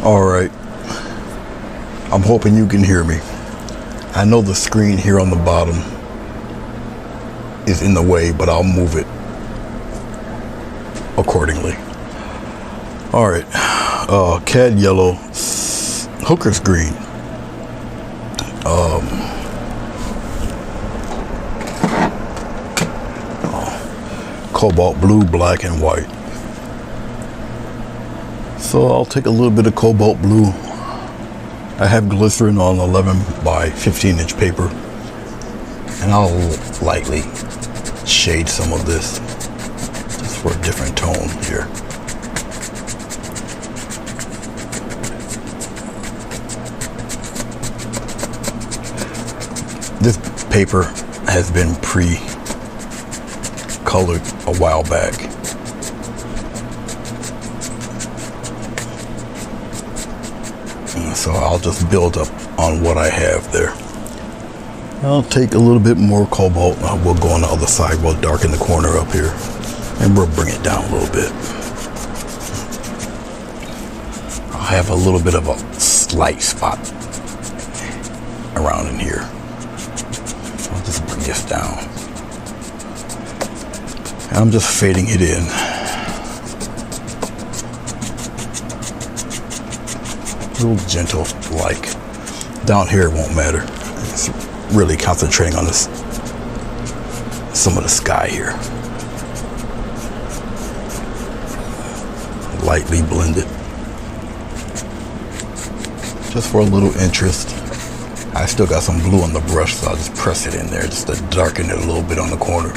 All right, I'm hoping you can hear me. I know the screen here on the bottom is in the way, but I'll move it accordingly. All right, cad yellow, hooker's green. Cobalt blue, black, and white. So I'll take a little bit of cobalt blue. I have glycerin on 11 by 15 inch paper, and I'll lightly shade some of this just for a different tone here. This paper has been pre-colored a while back. So I'll just build up on what I have there. I'll take a little bit more cobalt. We'll go on the other side. We'll darken the corner up here, and we'll bring it down a little bit. I'll have a little bit of a slight spot around in here. I'll just bring this down. And I'm just fading it in. Real gentle, like down here it won't matter. It's really concentrating on this, some of the sky here. Lightly blended, just for a little interest. I still got some blue on the brush, so I'll just press it in there just to darken it a little bit on the corner.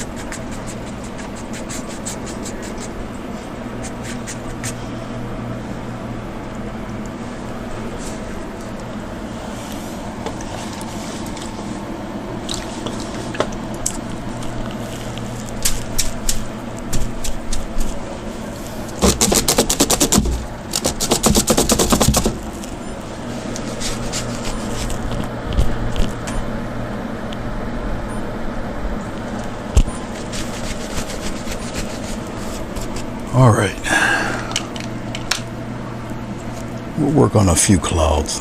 All right, we'll work on a few clouds.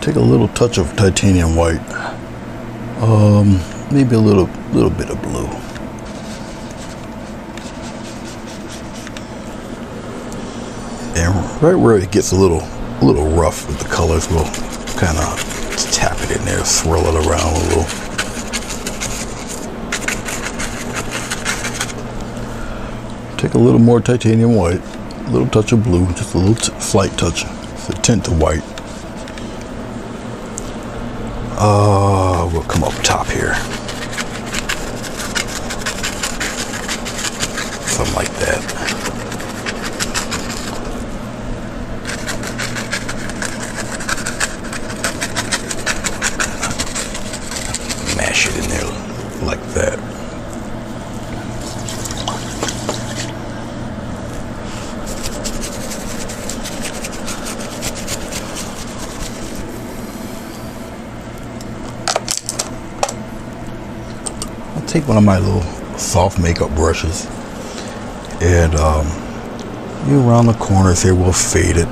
Take a little touch of titanium white, maybe a little bit of blue. And right where it gets a little rough with the colors, we'll kind of tap it in there, swirl it around a little. Take a little more titanium white, a little touch of blue, just a little slight touch. It's a tint of white. We'll come up top here. Something like that. Mash it in there like that. Take one of my little soft makeup brushes and around the corners here we'll fade it.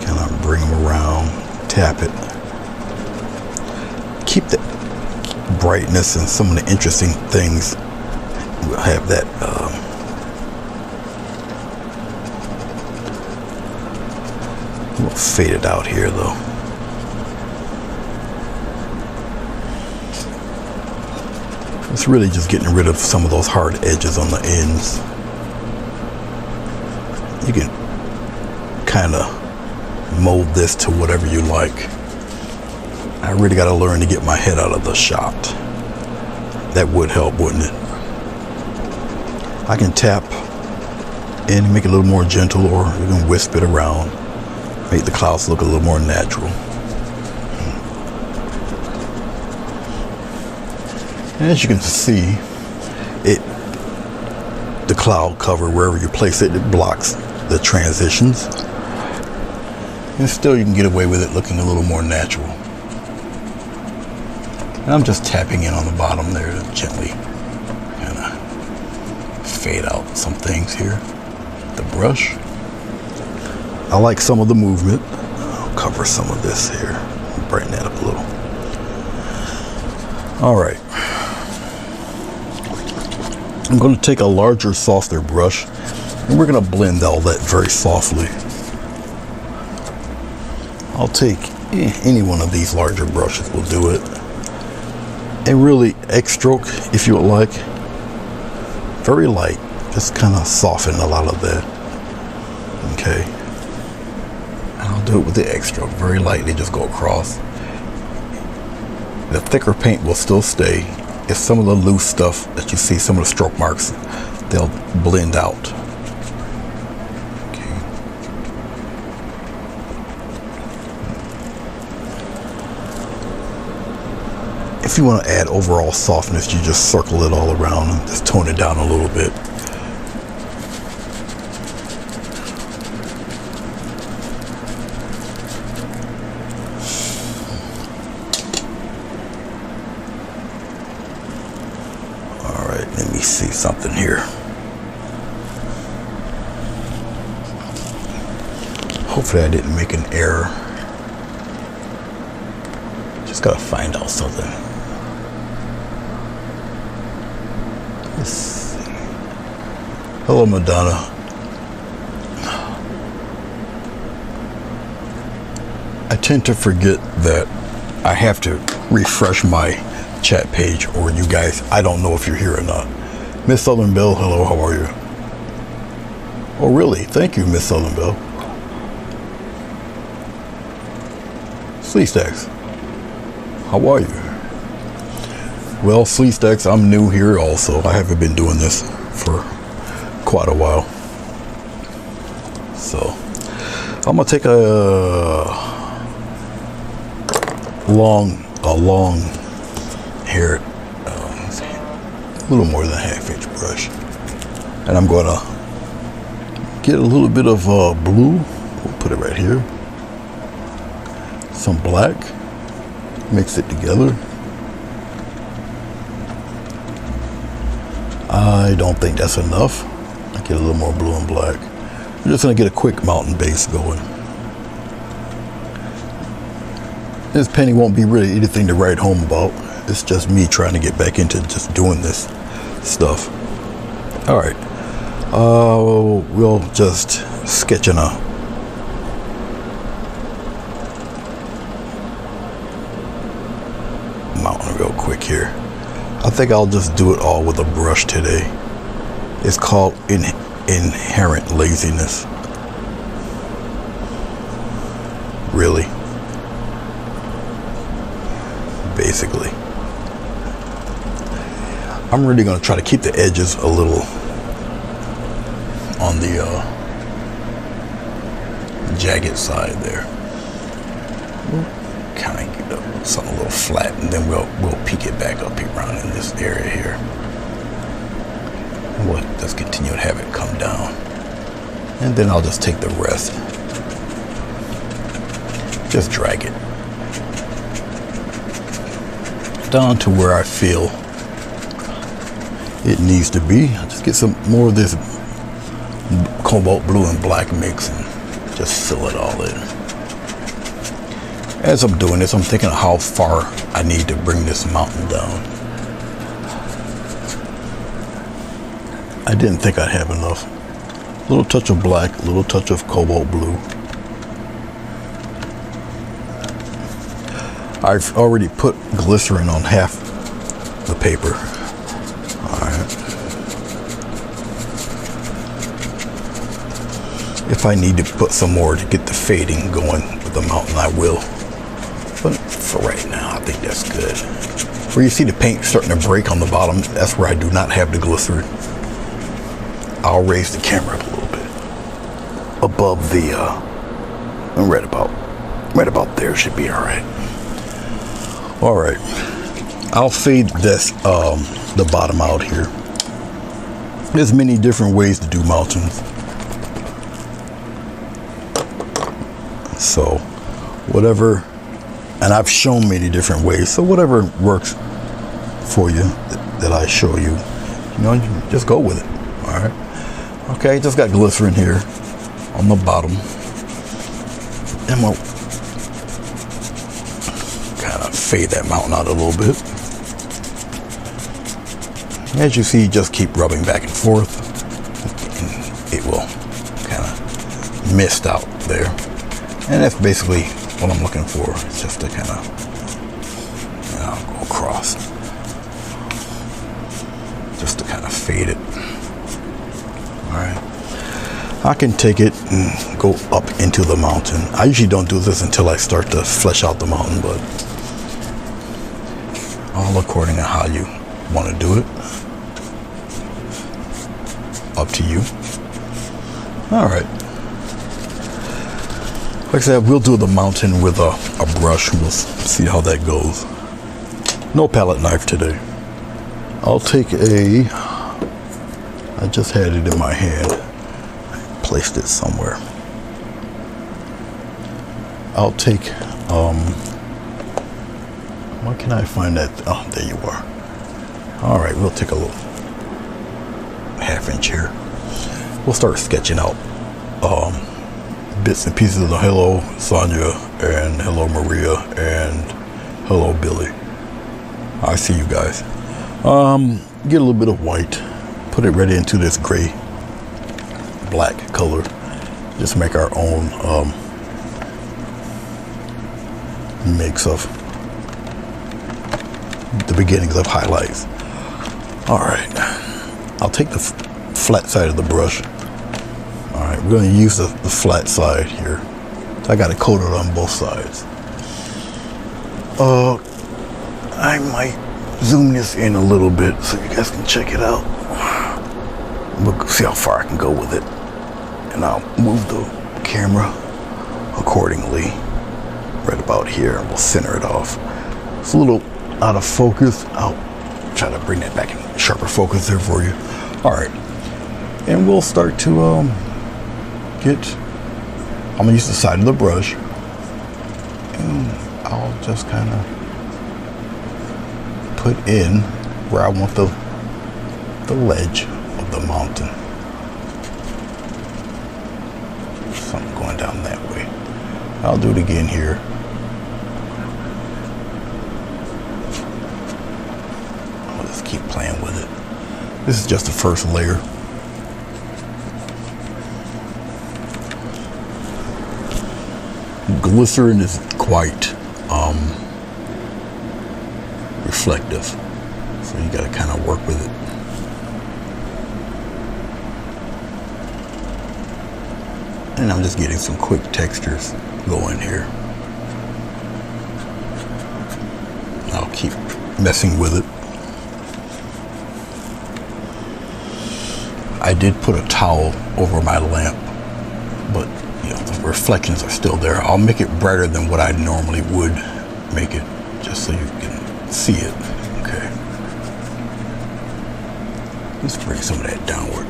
Kind of bring them around, tap it. Keep the brightness and some of the interesting things. We'll have that we'll fade it out here though. It's really just getting rid of some of those hard edges on the ends. You can kind of mold this to whatever you like. I really got to learn to get my head out of the shot. That would help, wouldn't it? I can tap and make it a little more gentle, or you can wisp it around, make the clouds look a little more natural. And as you can see, the cloud cover, wherever you place it, it blocks the transitions. And still you can get away with it looking a little more natural. And I'm just tapping in on the bottom there to gently kind of fade out some things here. The brush. I like some of the movement. I'll cover some of this here. Brighten that up a little. All right. I'm going to take a larger, softer brush, and we're going to blend all that very softly. I'll take any one of these larger brushes, will do it. And really, X-stroke, if you would like. Very light, just kind of soften a lot of that. Okay. And I'll do it with the X-stroke, very lightly, just go across. The thicker paint will still stay. It's some of the loose stuff that you see, some of the stroke marks, they'll blend out. Okay. If you want to add overall softness, you just circle it all around and just tone it down a little bit. Let me see something here. Hopefully I didn't make an error. Just gotta find out something. Let's see. Hello, Madonna. I tend to forget that I have to refresh my chat page, or you guys, I don't know if you're here or not. Miss Southern Belle, hello, how are you? Oh really? Thank you, Miss Southern Belle. Sleeve Stacks, how are you? Well, Sleeve Stacks, I'm new here also. I haven't been doing this for quite a while. So I'm gonna take a long hair, a little more than a half-inch brush, and I'm going to get a little bit of blue. We'll put it right here. Some black. Mix it together. I don't think that's enough. I get a little more blue and black. I'm just going to get a quick mountain base going. This painting won't be really anything to write home about. It's just me trying to get back into just doing this stuff. All right. We'll just sketch in a mountain real quick here. I think I'll just do it all with a brush today. It's called inherent laziness. Really. Basically. I'm really going to try to keep the edges a little on the jagged side there. We'll kind of get something a little flat, and then we'll peek it back up here around in this area here. And we'll just continue to have it come down. And then I'll just take the rest. Just drag it down to where I feel it needs to be. I'll just get some more of this cobalt blue and black mix and just fill it all in. As I'm doing this, I'm thinking of how far I need to bring this mountain down. I didn't think I'd have enough. A little touch of black, a little touch of cobalt blue. I've already put glycerin on half the paper. Alright. If I need to put some more to get the fading going with the mountain, I will. But for right now, I think that's good. Where you see the paint starting to break on the bottom, that's where I do not have the glycerin. I'll raise the camera up a little bit above the, right about there should be all right. All right, I'll fade this, the bottom out here. There's many different ways to do mountains. So whatever, and I've shown many different ways, so whatever works for you that I show you, you just go with it. All right. Okay, just got glycerin here on the bottom, and we'll kind of fade that mountain out a little bit. As you see, just keep rubbing back and forth, and it will kind of mist out there. And that's basically what I'm looking for. It's just to kind of, go across, just to kind of fade it. All right. I can take it and go up into the mountain. I usually don't do this until I start to flesh out the mountain, but all according to how you want to do it. Up to you. All right. Like I said, we'll do the mountain with a brush. We'll see how that goes. No palette knife today. I'll take I just had it in my hand. I placed it somewhere. I'll take, where can I find that? Oh, there you are. All right, we'll take a little half-inch here. We'll start sketching out bits and pieces of the hello Sonia and hello Maria and hello Billy. I see you guys. Get a little bit of white, put it right into this gray black color. Just make our own mix of the beginnings of highlights. All right, I'll take the flat side of the brush. All right, we're going to use the flat side here. I got it coated on both sides. I might zoom this in a little bit so you guys can check it out. We'll see how far I can go with it. And I'll move the camera accordingly right about here, and we'll center it off. It's a little out of focus. I'll try to bring that back in sharper focus there for you. All right, and we'll start to I'm gonna use the side of the brush, and I'll just kind of put in where I want the ledge of the mountain. Something going down that way. I'll do it again here. I'll just keep playing with it. This is just the first layer. Glycerin is quite reflective, so you got to kind of work with it. And I'm just getting some quick textures going here. I'll keep messing with it. I did put a towel over my lamp, but the reflections are still there. I'll make it brighter than what I normally would make it, just so you can see it. Okay. Let's bring some of that downward.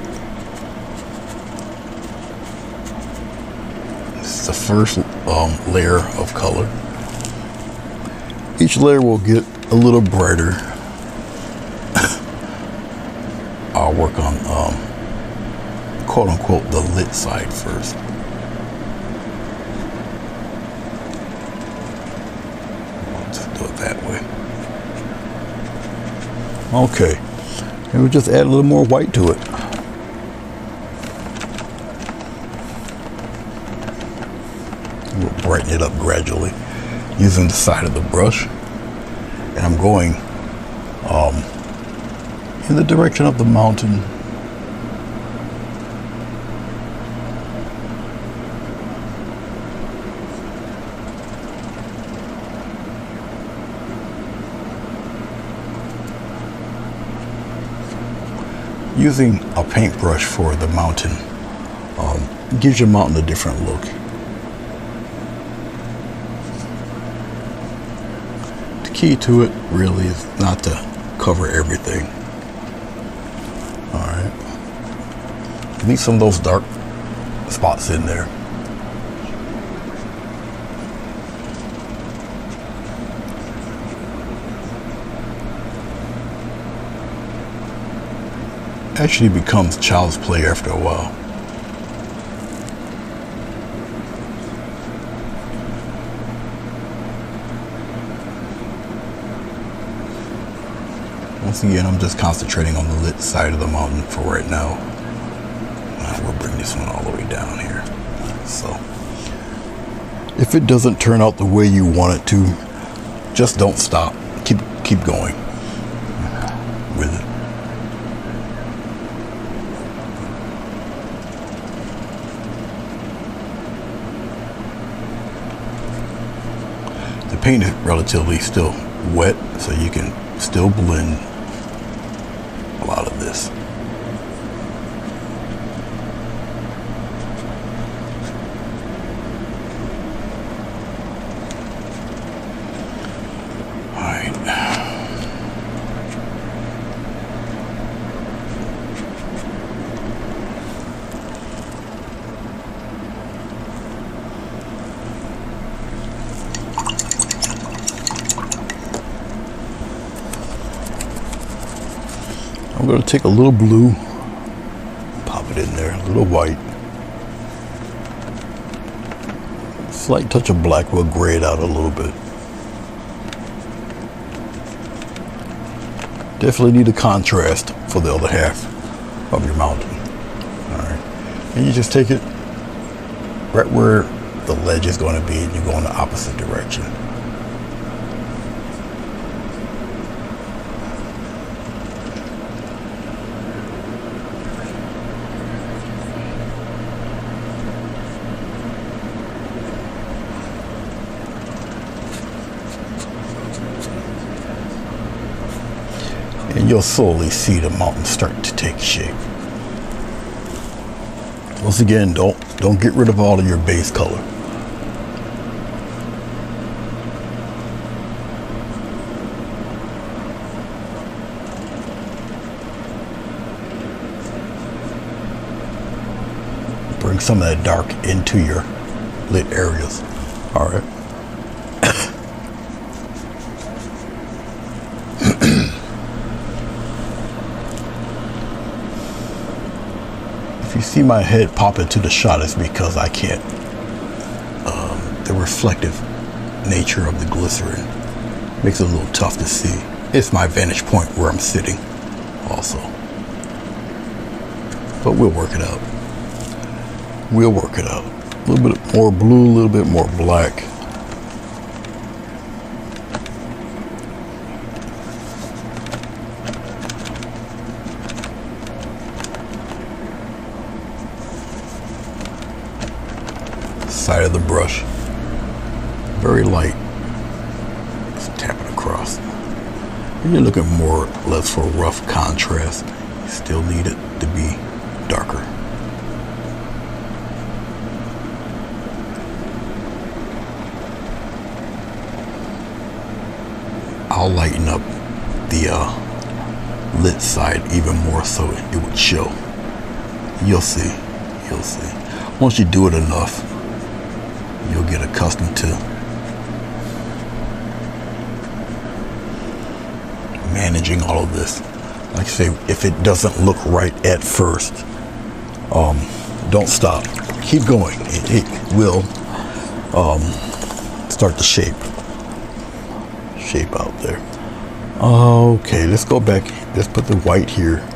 This is the first layer of color. Each layer will get a little brighter. I'll work on quote unquote the lit side first. That way. Okay, and we'll just add a little more white to it. We'll brighten it up gradually using the side of the brush, and I'm going in the direction of the mountain. using a paintbrush for the mountain gives your mountain a different look. The key to it really is not to cover everything. Alright. Leave some of those dark spots in there. Actually becomes child's play after a while. Once again, I'm just concentrating on the lit side of the mountain for right now. We'll bring this one all the way down here. So, if it doesn't turn out the way you want it to, just don't stop. Keep going with it. The paint is relatively still wet, so you can still blend a lot of this. I'm going to take a little blue, pop it in there, a little white, slight touch of black will gray it out a little bit. Definitely need a contrast for the other half of your mountain. Alright, and you just take it right where the ledge is going to be and you go in the opposite direction. And you'll slowly see the mountain start to take shape. Once again, don't get rid of all of your base color. Bring some of that dark into your lit areas. All right. If you see my head pop into the shot, it's because I can't. The reflective nature of the glycerin makes it a little tough to see. It's my vantage point where I'm sitting also. But we'll work it out. We'll work it out. A little bit more blue, a little bit more black. Side of the brush, very light, just tap it across. And you're looking more or less for rough contrast. You still need it to be darker. I'll lighten up the lit side even more so it would show. You'll see. Once you do it enough, you'll get accustomed to managing all of this. Like I say, if it doesn't look right at first, don't stop. Keep going. It will start to shape out there. Okay, let's go back. Let's put the white here.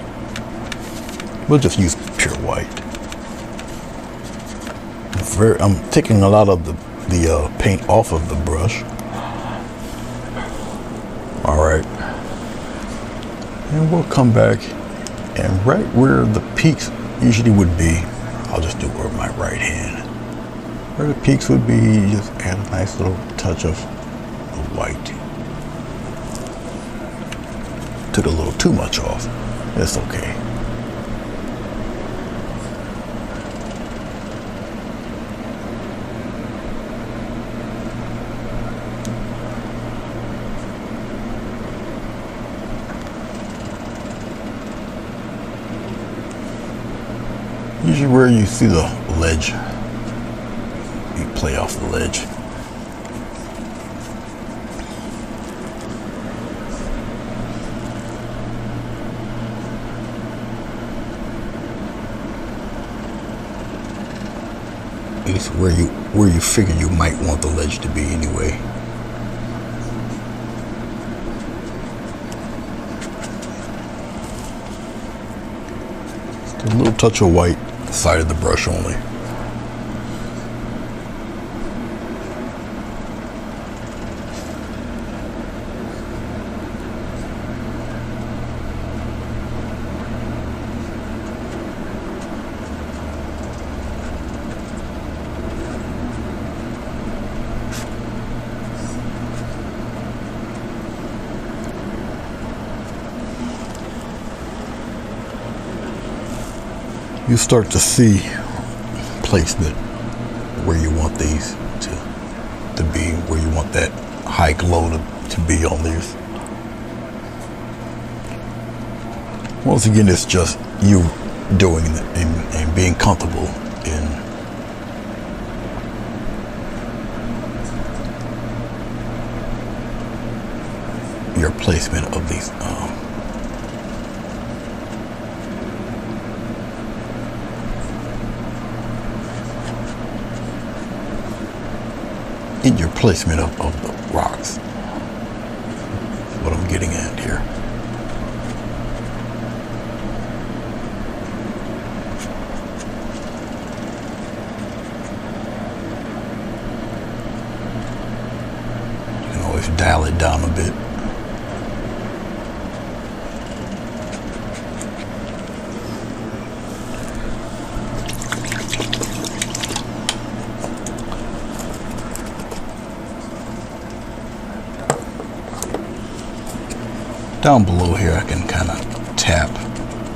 We'll just use pure white. I'm taking a lot of the paint off of the brush. All right, and we'll come back, and right where the peaks usually would be, I'll just do it with my right hand. Where the peaks would be, just add a nice little touch of the white. Took a little too much off. It's okay. Usually where you see the ledge, you play off the ledge. It's where you figure you might want the ledge to be anyway. Just a little touch of white side of the brush only. You start to see placement where you want these to be, where you want that high glow to be on these. Once again, it's just you doing it and being comfortable in your placement of these. In your placement of the rocks. That's what I'm getting at here. You can always dial it down a bit. Down below here, I can kind of tap,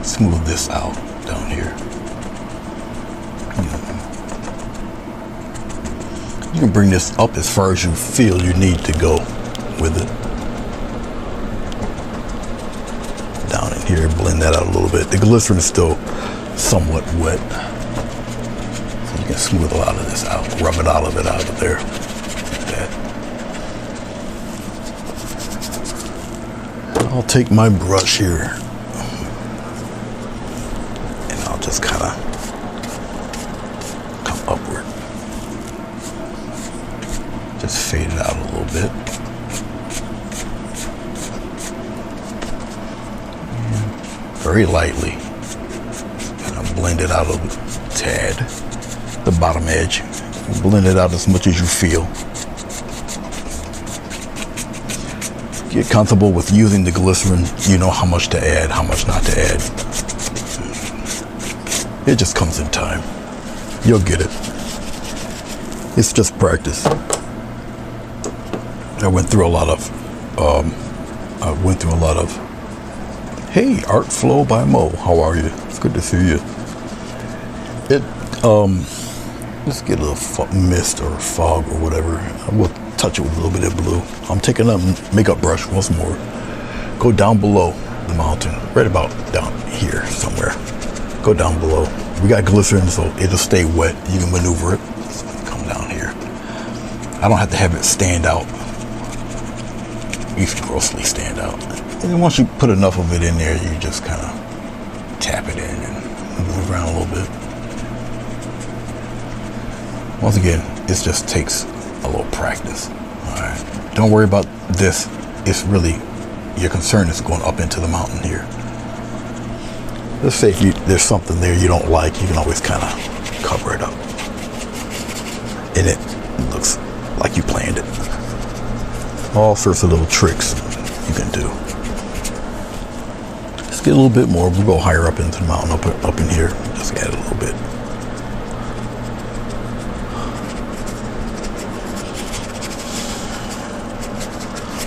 smooth this out down here. You can bring this up as far as you feel you need to go with it. Down in here, blend that out a little bit. The glycerin is still somewhat wet, so you can smooth a lot of this out, rub it out of there. I'll take my brush here and I'll just kind of come upward. Just fade it out a little bit. And very lightly. Kind of blend it out a tad. The bottom edge. Blend it out as much as you feel. Get comfortable with using the glycerin. You know how much to add, how much not to add. It just comes in time. You'll get it. It's just practice. I went through a lot of hey, Art Flow by Mo. How are you? It's good to see you. Let's get a little mist or fog or whatever. We'll touch it with a little bit of blue. I'm taking a makeup brush once more. Go down below the mountain, right about down here somewhere. Go down below. We got glycerin, so it'll stay wet. You can maneuver it. Come down here. I don't have to have it stand out. You can grossly stand out. And then once you put enough of it in there, you just kind of tap it in and move around a little bit. Once again, it just takes a little practice. All right. Don't worry about this. It's really, your concern is going up into the mountain here. Let's say if there's something there you don't like, you can always kind of cover it up. And it looks like you planned it. All sorts of little tricks you can do. Let's get a little bit more. We'll go higher up into the mountain, up in here. Just add a little bit.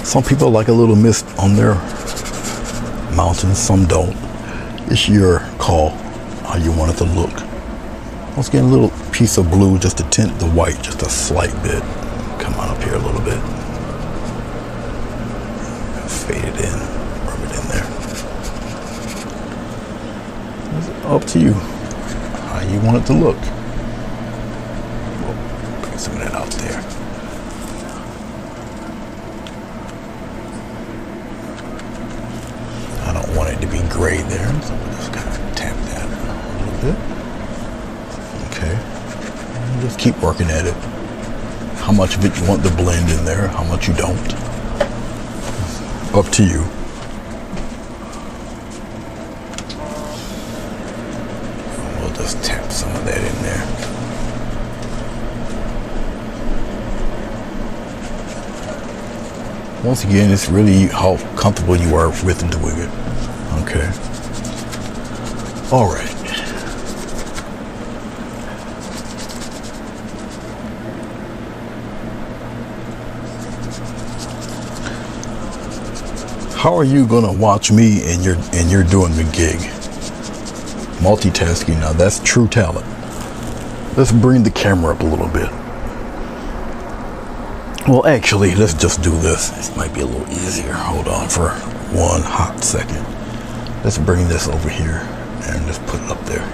Some people like a little mist on their mountains, some don't. It's your call how you want it to look. Let's get a little piece of blue just to tint the white, just a slight bit. Come on up here a little bit. Fade it in, rub it in there. It's up to you how you want it to look. We'll bring some of that out there. I don't want it to be gray there, so we'll just kind of tap that a little bit. Okay. And just keep working at it. How much of it you want to blend in there, how much you don't. Up to you. We'll just tap some of that in there. Once again, it's really how comfortable you are with doing it. Okay. All right. How are you gonna watch me and you're doing the gig? Multitasking, now that's true talent. Let's bring the camera up a little bit. Well, actually, let's just do this. This might be a little easier. Hold on for one hot second. Let's bring this over here and just put it up there.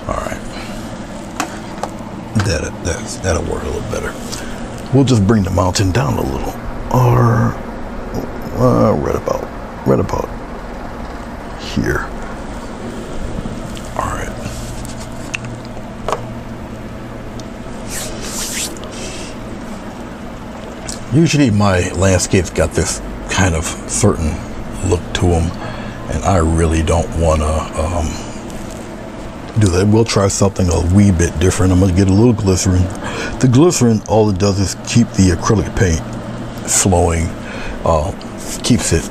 All right. That'll work a little better. We'll just bring the mountain down a little. Or right about here. All right. Usually my landscapes got this kind of certain look to them, and I really don't want to do that. We'll try something a wee bit different. I'm going to get a little glycerin. The glycerin, all it does is keep the acrylic paint flowing, keeps it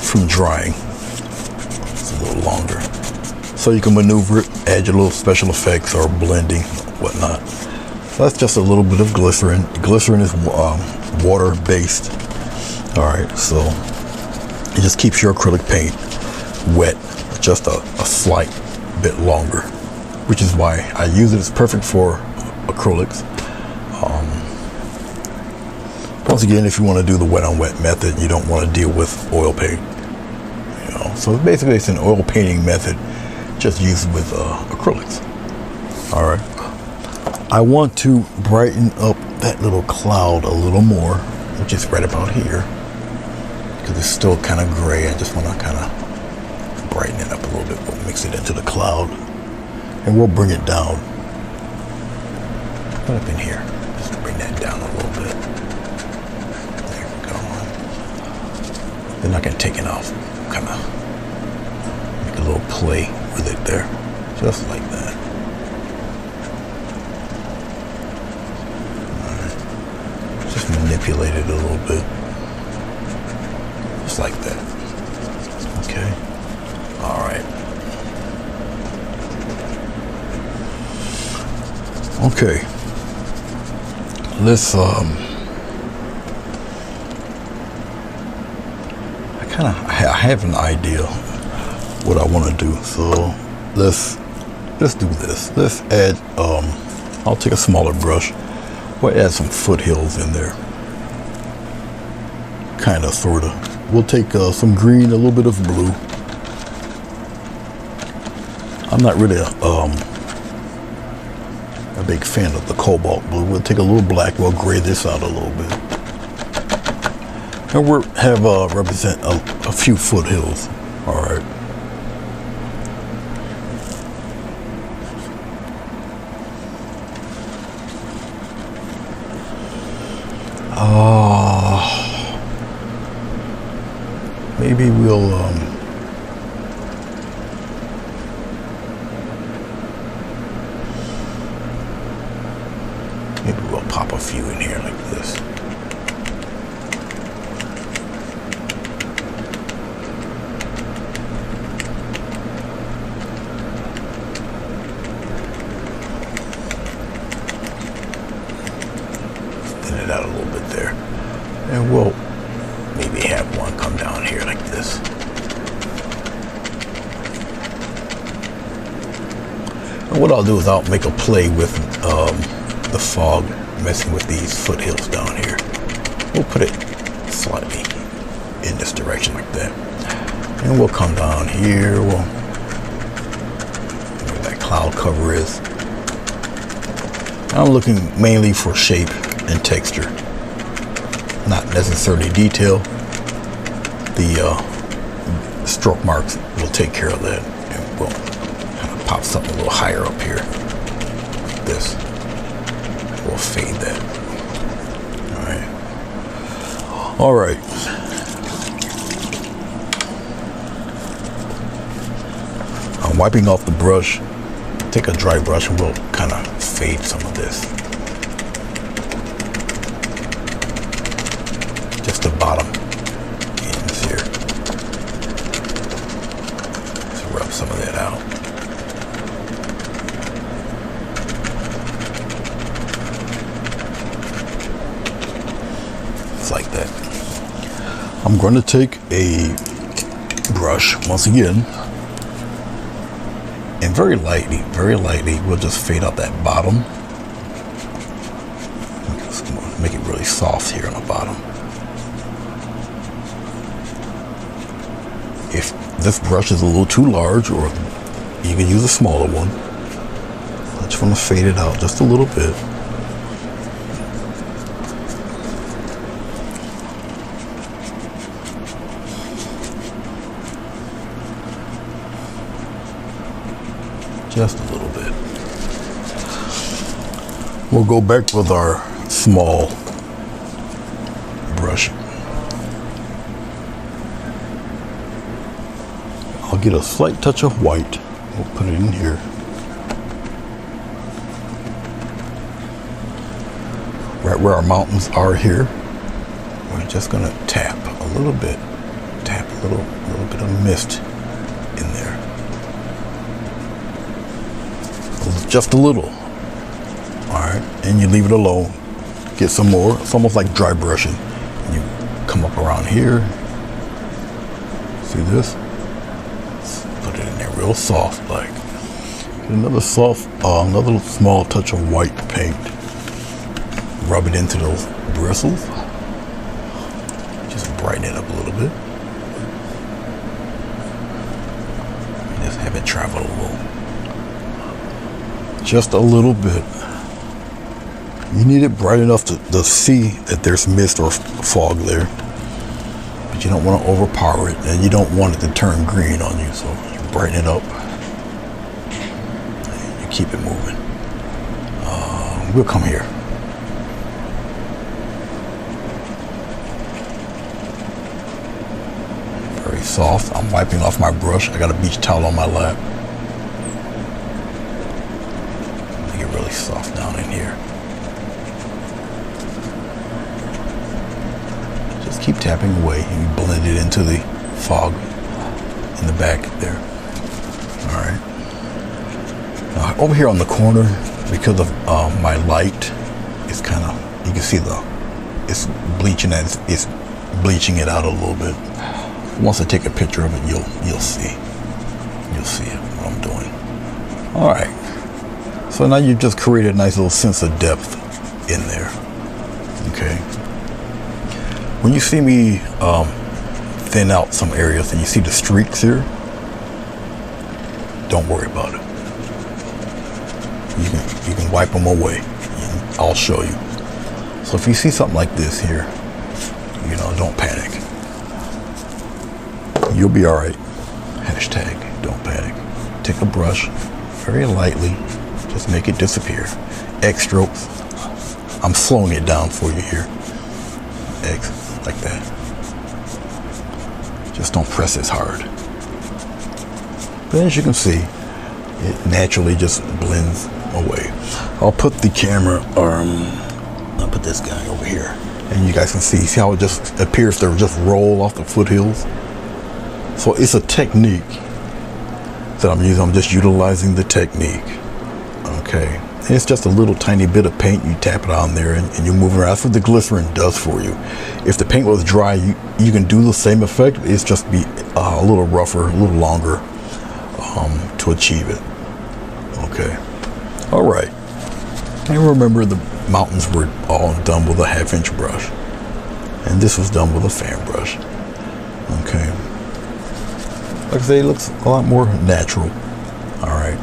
from drying. It's a little longer. So you can maneuver it, add your little special effects or blending, whatnot. So that's just a little bit of glycerin. Glycerin is water-based. All right, so it just keeps your acrylic paint wet just a slight bit longer, which is why I use it. It's perfect for acrylics. Once again, if you want to do the wet on wet method, you don't want to deal with oil paint. You know, so basically it's an oil painting method, just used with acrylics. All right. I want to brighten up that little cloud a little more, which is right about here, because it's still kind of gray. I just want to kind of brighten it up a little bit. We'll mix it into the cloud, and we'll bring it down. Put it up in here, just to bring that down a little bit. There we go. Then I can take it off, kind of make a little play with it there, just like that. Just manipulate it a little bit, just like that. Okay. All right. Okay. Let's I have an idea what I want to do. So let's do this. Let's add. I'll take a smaller brush. We'll add some foothills in there. Kind of, sort of. We'll take some green, a little bit of blue. I'm not really a big fan of the cobalt blue. We'll take a little black. We'll gray this out a little bit. And we'll have represent a few foothills. All right. Maybe we'll pop a few in here like this. Thin it out a little bit there, and we'll maybe have one come down here like this. And what I'll do is I'll make a play with the fog, messing with these foothills down here. We'll put it slightly in this direction like that. And we'll come down here. Where that cloud cover is. I'm looking mainly for shape and texture, not necessarily detail. The stroke marks will take care of that, and we'll kind of pop something a little higher up here. This. We'll fade that. All right. I'm wiping off the brush. Take a dry brush and we'll kind of fade some of this. Just the bottom ends here. Let's rub some of that out. It's like that. I'm going to take a brush once again. And very lightly, we'll just fade out that bottom. Just make it really soft here on the bottom. If this brush is a little too large, or you can use a smaller one, I just want to fade it out just a little bit. Just a little bit. We'll go back with our small brush. I'll get a slight touch of white. We'll put it in here. Right where our mountains are here. We're just gonna tap a little bit. Tap a little bit of mist in there. Just a little. Alright, and you leave it alone. Get some more. It's almost like dry brushing. You come up around here. See this? Put it in there real soft, like. Get another another small touch of white paint. Rub it into those bristles. Just brighten it up a little bit. Just have it travel a little. Just a little bit. You need it bright enough to see that there's mist or fog there, but you don't want to overpower it, and you don't want it to turn green on you, so you brighten it up and you keep it moving. We'll come here. Very soft. I'm wiping off my brush. I got a beach towel on my lap. Really soft down in here. Just keep tapping away and you blend it into the fog in the back there. Alright. Now over here on the corner, because of my light, it's kind of, you can see it's bleaching it out a little bit. Once I take a picture of it, you'll see what I'm doing. Alright. So now you've just created a nice little sense of depth in there. Okay. When you see me thin out some areas and you see the streaks here, don't worry about it. You can wipe them away. I'll show you. So if you see something like this here, don't panic. You'll be all right. Hashtag don't panic. Take a brush very lightly. Just make it disappear. X strokes. I'm slowing it down for you here. X, like that. Just don't press as hard. But as you can see, it naturally just blends away. I'll put the camera I'll put this guy over here. And you guys can see how it just appears to just roll off the foothills. So it's a technique that I'm using. I'm just utilizing the technique. Okay. And it's just a little tiny bit of paint. You tap it on there and you move around. That's what the glycerin does for you. If the paint was dry, you can do the same effect. It's just be a little rougher, a little longer to achieve it. Okay. All right. And remember, the mountains were all done with a 1/2-inch brush. And this was done with a fan brush. Okay. like I say, it looks a lot more natural. All right.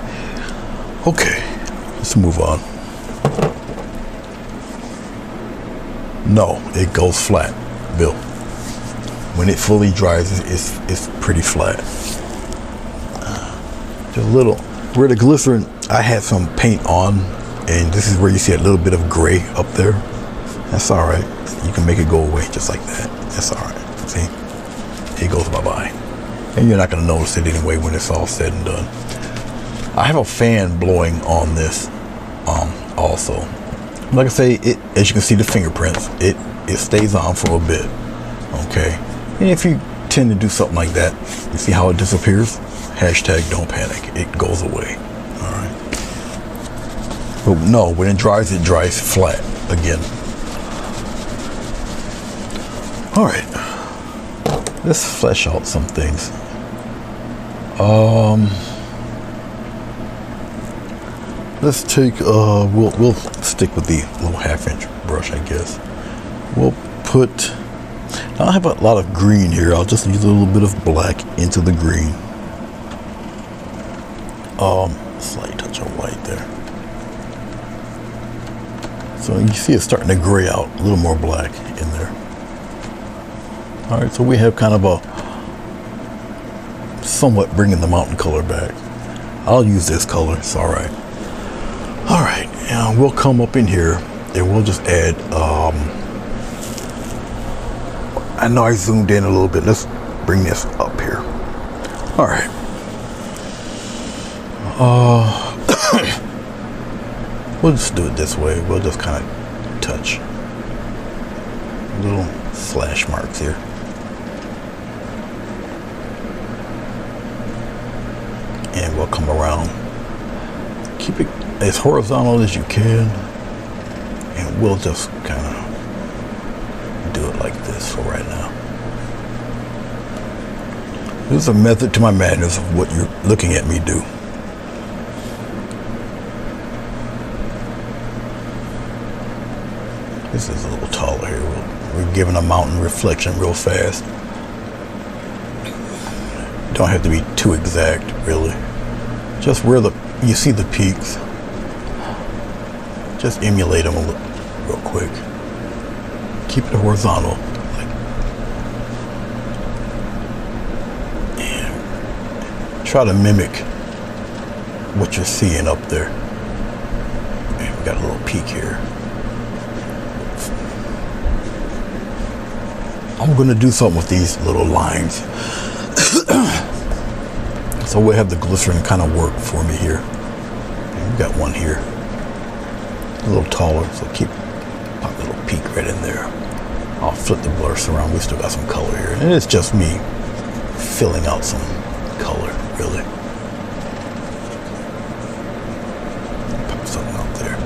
Okay, let's move on. No, it goes flat, Bill. When it fully dries, it's pretty flat. Just a little. Where the glycerin, I had some paint on, and this is where you see a little bit of gray up there. That's all right. You can make it go away just like that. That's all right. See, it goes bye-bye, and you're not gonna notice it anyway when it's all said and done. I have a fan blowing on this, also. Like I say, it, as you can see the fingerprints, it stays on for a bit. Okay, and if you tend to do something like that, you see how it disappears? Hashtag don't panic. It goes away. All right. But no, when it dries flat again. All right. Let's flesh out some things. Let's take, we'll stick with the little 1/2-inch brush, I guess. We'll put, I don't have a lot of green here. I'll just use a little bit of black into the green. Slight touch of white there. So you see it's starting to gray out, a little more black in there. All right, so we have kind of a, somewhat bringing the mountain color back. I'll use this color, it's all right. All right, and we'll come up in here and we'll just add, I know I zoomed in a little bit. Let's bring this up here. All right. We'll just do it this way. We'll just kind of touch little slash marks here. And we'll come around. Keep it as horizontal as you can, and we'll just kind of do it like this for right now. There's a method to my madness of what you're looking at me do. This is a little taller here. We're giving a mountain reflection real fast. Don't have to be too exact, really. Just where you see the peaks. Just emulate them real quick. Keep it horizontal. And try to mimic what you're seeing up there. And we got a little peak here. I'm going to do something with these little lines. So we'll have the glycerin kind of work for me here. And we've got one here. A little taller, so pop a little peak right in there. I'll flip the blurs around. We still got some color here. And it's just me filling out some color, really. Pop something out there.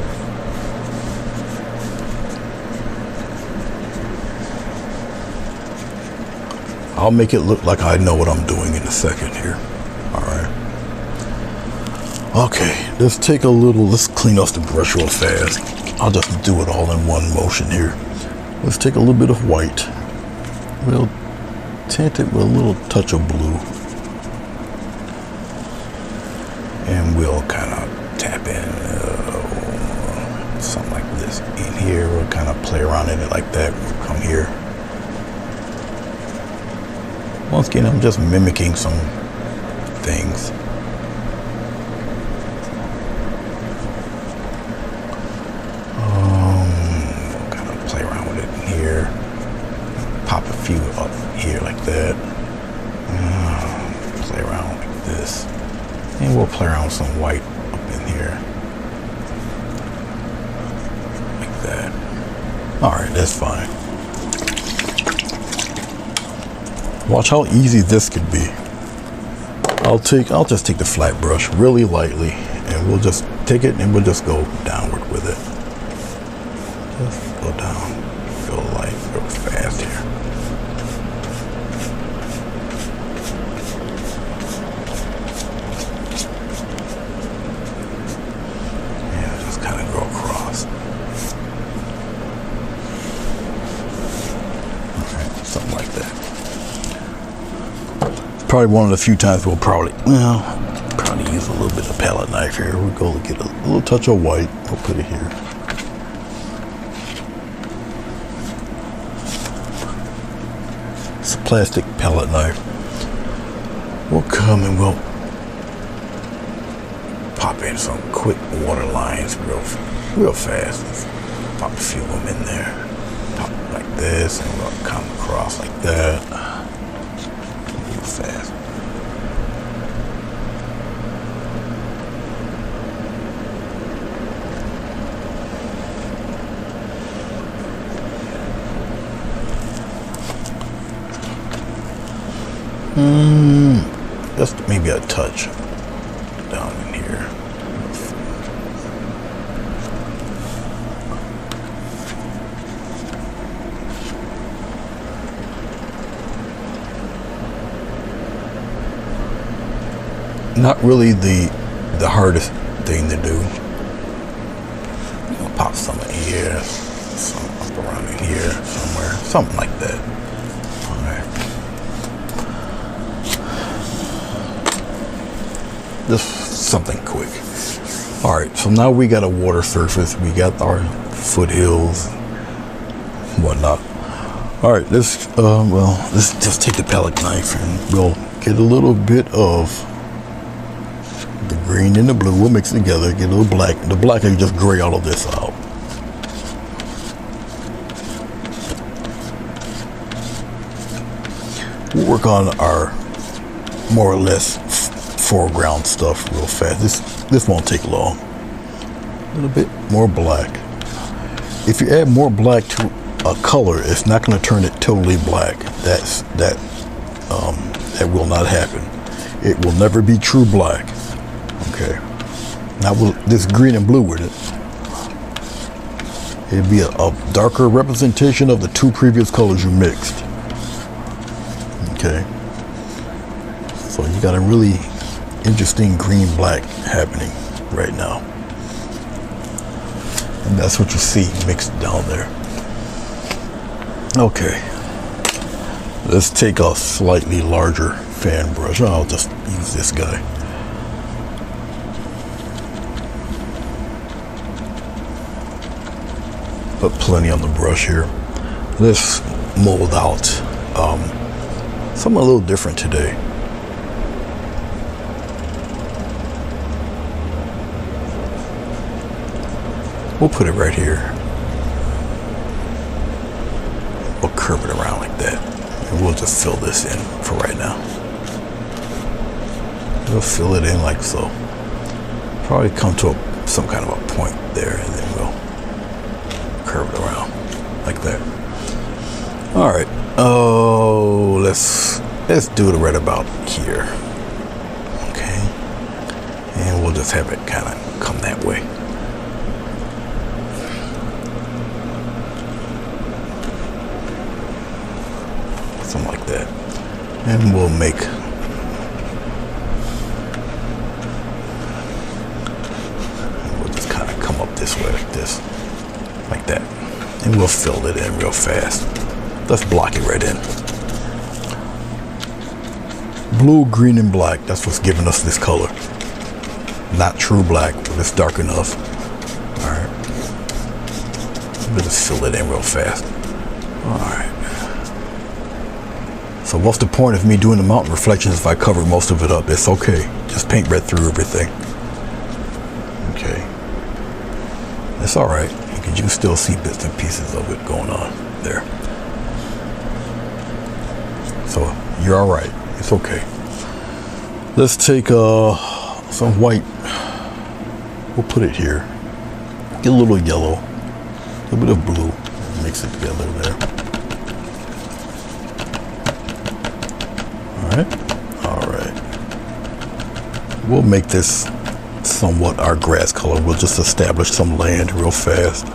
I'll make it look like I know what I'm doing in a second here. All right. Okay, let's clean off the brush real fast. I'll just do it all in one motion here. Let's take a little bit of white. We'll tint it with a little touch of blue. And we'll kind of tap in something like this in here. We'll kind of play around in it like that. We'll come here. Once again, I'm just mimicking some things. Kind of play around with it in here. Pop a few up here like that. Play around like this. And we'll play around with some white up in here. Like that. All right, that's fine. Watch how easy this could be. I'll just take the flat brush really lightly, and we'll just take it and we'll just go downward with it. Just go down real light, real fast here. Yeah, just kind of go across. All right, something like that. Probably one of the few times we'll probably use a little bit of palette knife here. We'll go get a little touch of white. We'll put it here. It's a plastic palette knife. We'll come and we'll pop in some quick water lines real fast. Let's pop a few of them in there. Pop it like this, and we'll come across like that. Real fast. Just maybe a touch down in here. Not really the hardest thing to do. I'll pop some in here, some up around in here somewhere, something like that. All right. Just something quick. All right, so now we got a water surface. We got our foothills, whatnot. All right, let's just take the palette knife and we'll get a little bit of the green and the blue. We'll mix it together. Get a little black. The black, I can just gray all of this out. We'll work on our more or less foreground stuff real fast. This won't take long. A little bit more black. If you add more black to a color, it's not going to turn it totally black. That will not happen. It will never be true black. Okay. Now this green and blue with it. It'd be a darker representation of the two previous colors you mixed. Okay. So you got a really interesting green black happening right now, and that's what you see mixed down there. Okay, let's take a slightly larger fan brush. I'll just use this guy. Put plenty on the brush here. Let's mold out something a little different today. We'll put it right here. We'll curve it around like that. And we'll just fill this in for right now. We'll fill it in like so. Probably come to some kind of a point there, and then we'll curve it around like that. All right. Oh, let's do it right about here. Okay. And we'll just have it kind of come that way. Something like that. And we'll just kind of come up this way like this. Like that. And we'll fill it in real fast. Let's block it right in. Blue, green, and black. That's what's giving us this color. Not true black, but it's dark enough. All right. We'll just fill it in real fast. All right. So what's the point of me doing the mountain reflections if I cover most of it up? It's okay. Just paint right through everything. Okay. It's all right. You can still see bits and pieces of it going on there. So you're all right. It's okay. Let's take some white. We'll put it here. Get a little yellow, a little bit of blue. Mix it together there. All right. We'll make this somewhat our grass color. We'll just establish some land real fast.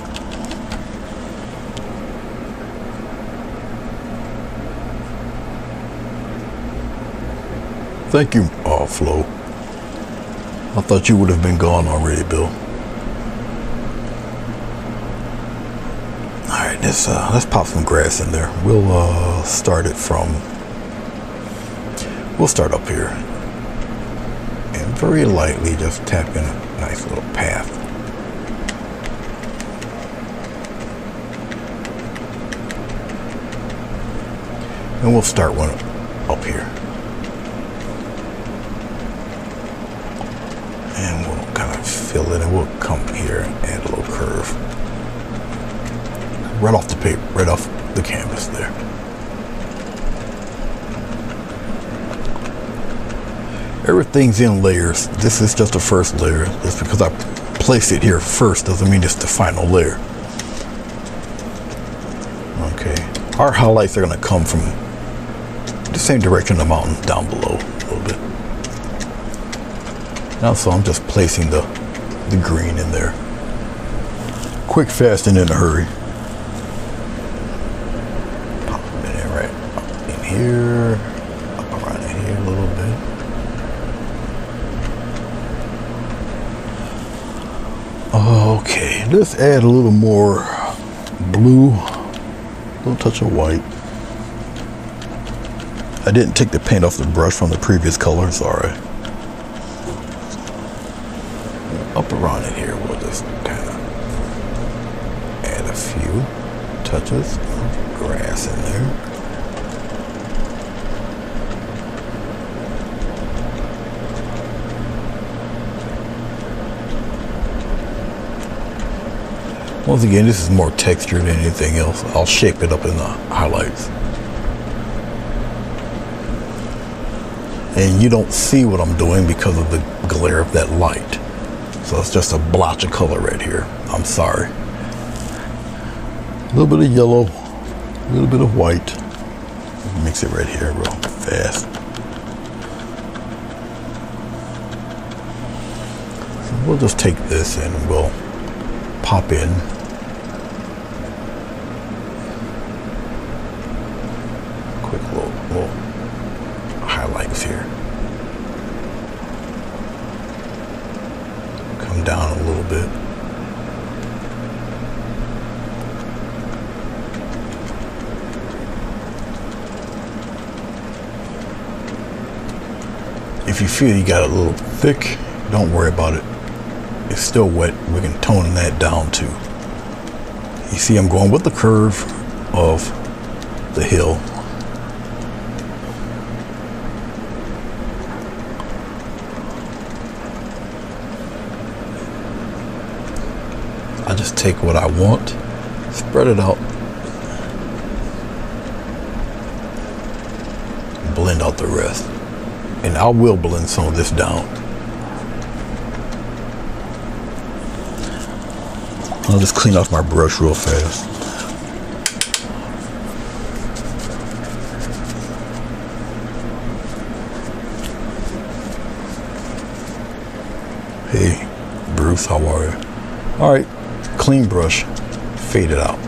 Thank you, Flo. I thought you would have been gone already, Bill. All right, let's pop some grass in there. We'll start it from. We'll start up here. And very lightly just tap in a nice little path. And we'll start one up here. And we'll kind of fill it, and we'll come here and add a little curve. Right off the paper, right off the canvas there. Everything's in layers. This is just the first layer. Just because I placed it here first doesn't mean it's the final layer. Okay. Our highlights are going to come from the same direction the mountain down below a little bit. Now, so I'm just placing the green in there. Quick, fast, and in a hurry. Pop them in there, right up in here, up around in here a little bit. Okay, let's add a little more blue, a little touch of white. I didn't take the paint off the brush from the previous color, sorry. Up around in here, we'll just kind of add a few touches of grass in there. Once again, this is more texture than anything else. I'll shape it up in the highlights. And you don't see what I'm doing because of the glare of that light. So it's just a blotch of color right here. I'm sorry. A little bit of yellow, a little bit of white. Mix it right here real fast. So we'll just take this and we'll pop in. Quick little highlights here. Come down a little bit. If you feel you got it a little thick, don't worry about it. It's still wet. We can tone that down too. You see, I'm going with the curve of the hill. I just take what I want, spread it out, blend out the rest. And I will blend some of this down. I'll just clean off my brush real fast. Hey, Bruce, how are you? All right, clean brush, fade it out,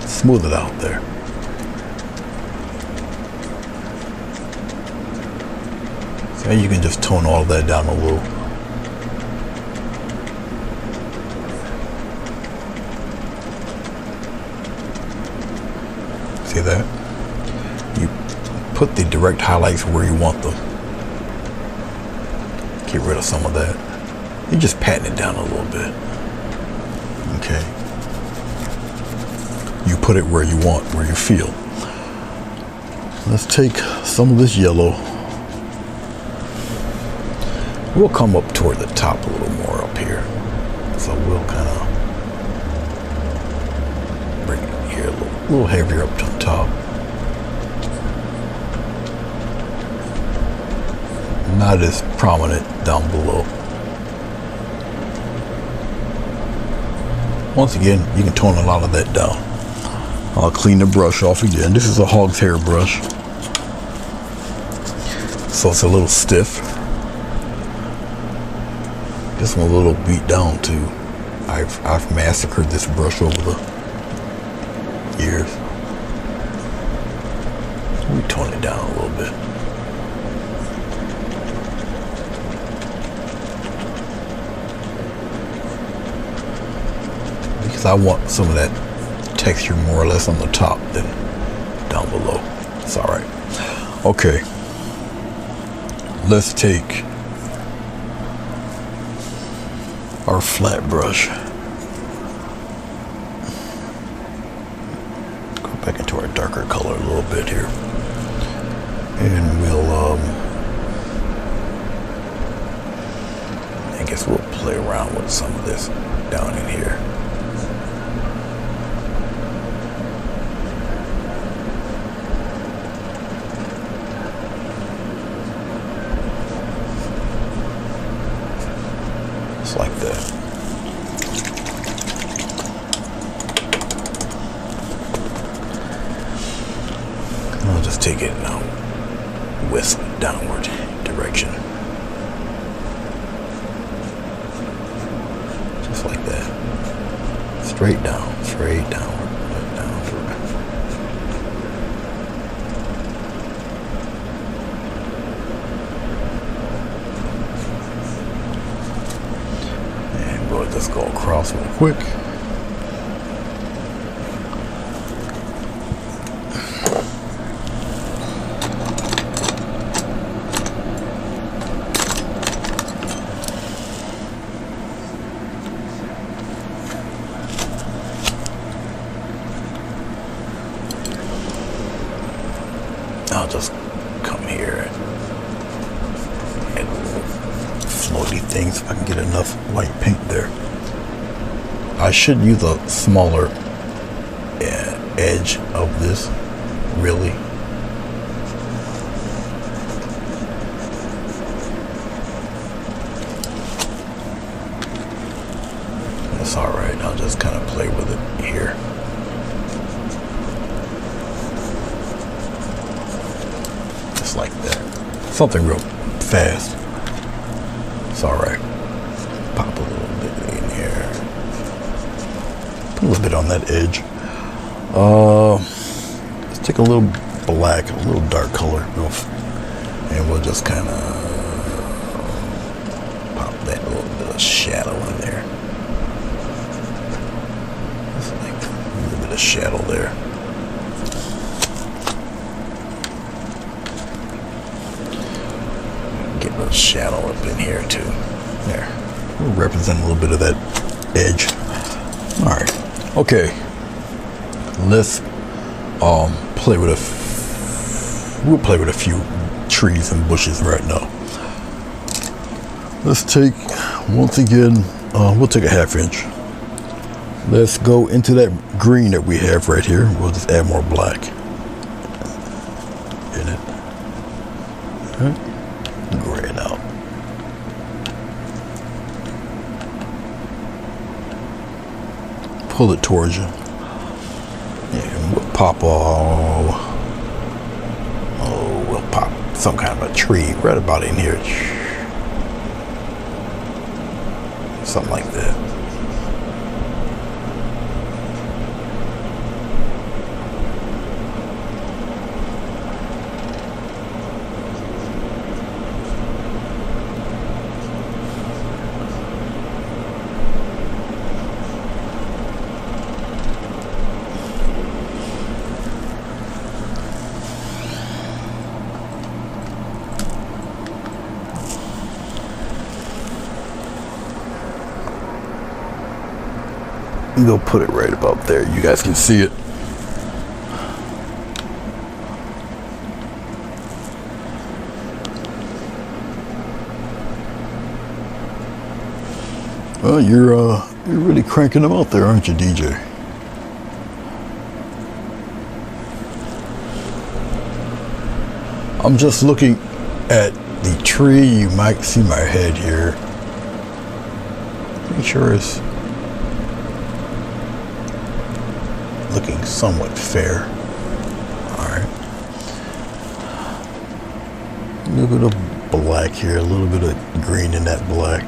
smooth it out there. So you can just tone all that down a little. See that? You put the direct highlights where you want them. Get rid of some of that. You're just patting it down a little bit. Okay. You put it where you want, where you feel. Let's take some of this yellow. We'll come up toward the top a little more up here. So we'll kind of bring it here a little heavier up to the top. Not as prominent down below. Once again, you can tone a lot of that down. I'll clean the brush off again. This is a hog's hair brush. So it's a little stiff. This one a little beat down too. I've massacred this brush over the years. Let me tone it down a little bit. Because I want some of that texture more or less on the top than down below. It's all right. Okay. let's take our flat brush, go back into our darker color a little bit here, and we'll I guess we'll play around with some of this down in here. Just like that. I'll just take it now with downward direction. Just like that. Straight down, straight downward, downward. And we'll just go across real quick. I'll just come here and floaty things if I can get enough white paint there. I should use a smaller edge of this, really. That's alright, I'll just kind of play with it here. Like that. Something real fast. It's alright. Pop a little bit in here. Put a little bit on that edge. Let's take a little black, a little dark color, and we'll just kind of pop that little bit of shadow in there. Just like a little bit of shadow there. Shadow up in here too. There. We'll represent a little bit of that edge. Alright. Okay. Let's play with we'll play with a few trees and bushes right now. Let's take, once again, we'll take a 1/2 inch. Let's go into that green that we have right here. We'll just add more black in it. Okay. Gray it out. Pull it towards you. And we'll pop we'll pop some kind of a tree right about in here. Something like that. Go put it right about there. You guys can see it. Well, you're really cranking them out there, aren't you, DJ? I'm just looking at the tree. You might see my head here. Pretty sure it's looking somewhat fair. Alright. A little bit of black here, a little bit of green in that black.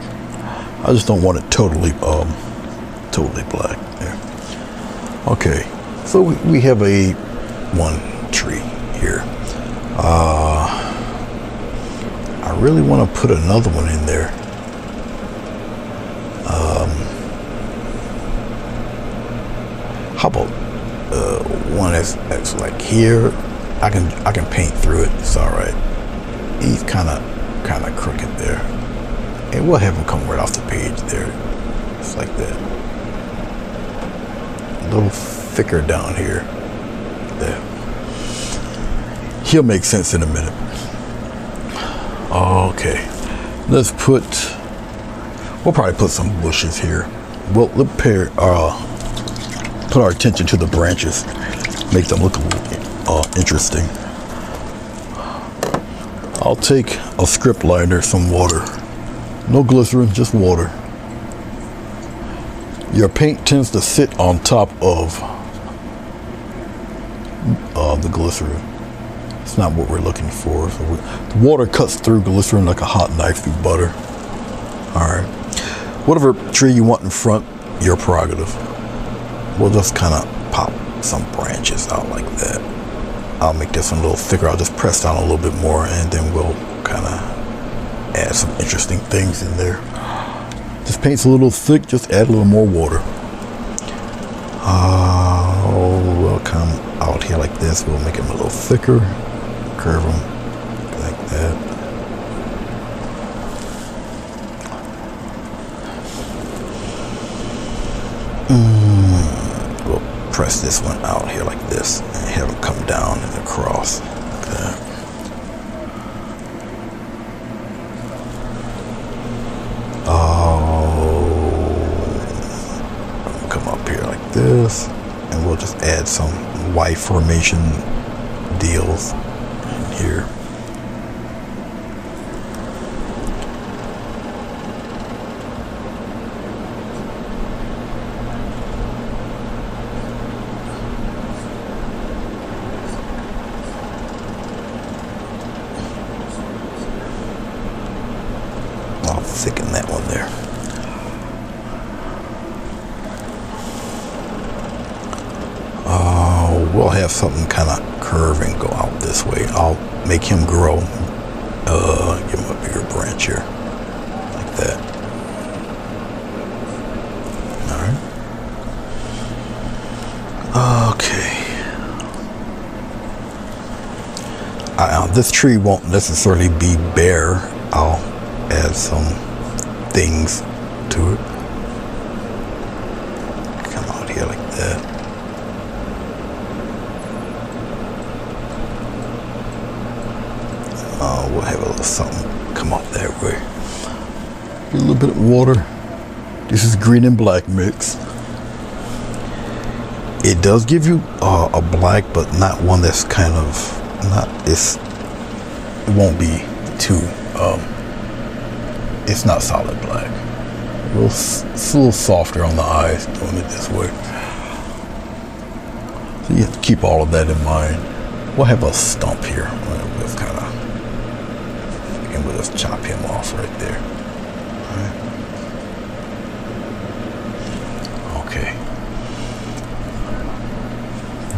I just don't want it totally black there. Okay, so we have one tree here. I really want to put another one in there. How about one that's like here? I can paint through it. It's all right. He's kind of kind of crooked there. And we'll have him come right off the page there. Just like that. A little thicker down here. There. He'll make sense in a minute. Okay. Let's put, we'll probably put some bushes here. We'll put our attention to the branches. Make them look a little interesting. I'll take a script liner, some water. No glycerin, just water. Your paint tends to sit on top of the glycerin. It's not what we're looking for. So the water cuts through glycerin like a hot knife through butter. All right. Whatever tree you want in front, your prerogative. We'll just kind of pop some branches out like that. I'll make this one a little thicker. I'll just press down a little bit more, and then we'll kind of add some interesting things in there. This paint's a little thick, just add a little more water. We'll come out here like this. We'll make them a little thicker, curve them like that. We'll press this one out here like this and have them come down and across like that. Come up here like this, and we'll just add some Y formation deals in here. I'll thicken that one there. We'll have something kind of curve and go out this way. I'll make him grow. Give him a bigger branch here, like that. All right. Okay. This tree won't necessarily be bare. I'll add some things to it. Come out here like that. We'll have a little something come up that way. A little bit of water. This is green and black mix. It does give you a black, but not one that's kind of it won't be too it's not solid black. It's a little softer on the eyes doing it this way. So you have to keep all of that in mind. We'll have a stump here. We'll kind of, and we'll just chop him off right there. All right. Okay.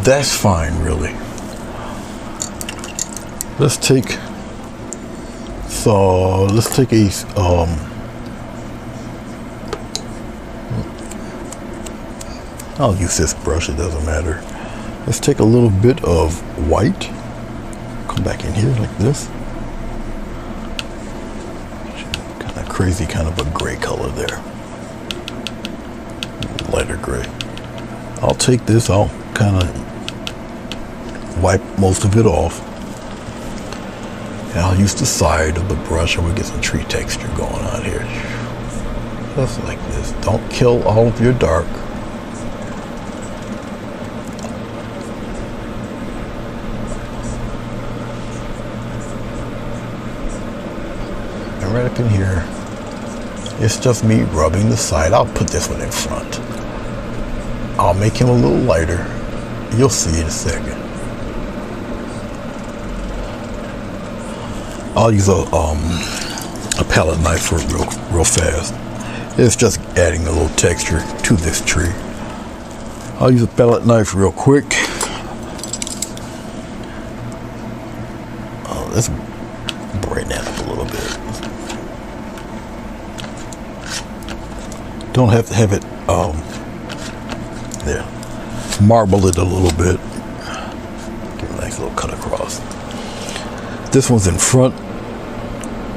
That's fine, really. Let's take a I'll use this brush, it doesn't matter. Let's take a little bit of white, come back in here like this. Kind of crazy, kind of a gray color there. Lighter gray. I'll take this, I'll kind of wipe most of it off. And I'll use the side of the brush and we'll get some tree texture going on here. Just like this. Don't kill all of your dark. And right up in here, it's just me rubbing the side. I'll put this one in front. I'll make him a little lighter. You'll see in a second. I'll use a palette knife for it real fast. It's just adding a little texture to this tree. I'll use a palette knife real quick. Let's brighten that up a little bit. Don't have to have it there. Marble it a little bit. Give a nice little cut across. This one's in front.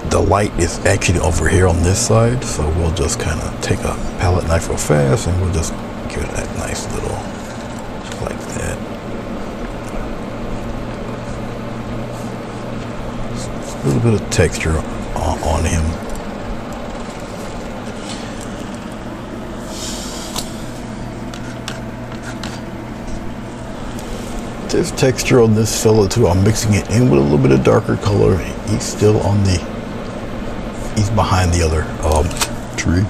the light is actually over here on this side, so we'll just kind of take a palette knife real fast and we'll just give it that nice little, just like that. Just a little bit of texture on him. There's texture on this fella too. I'm mixing it in with a little bit of darker color. He's still on the, he's behind the other tree.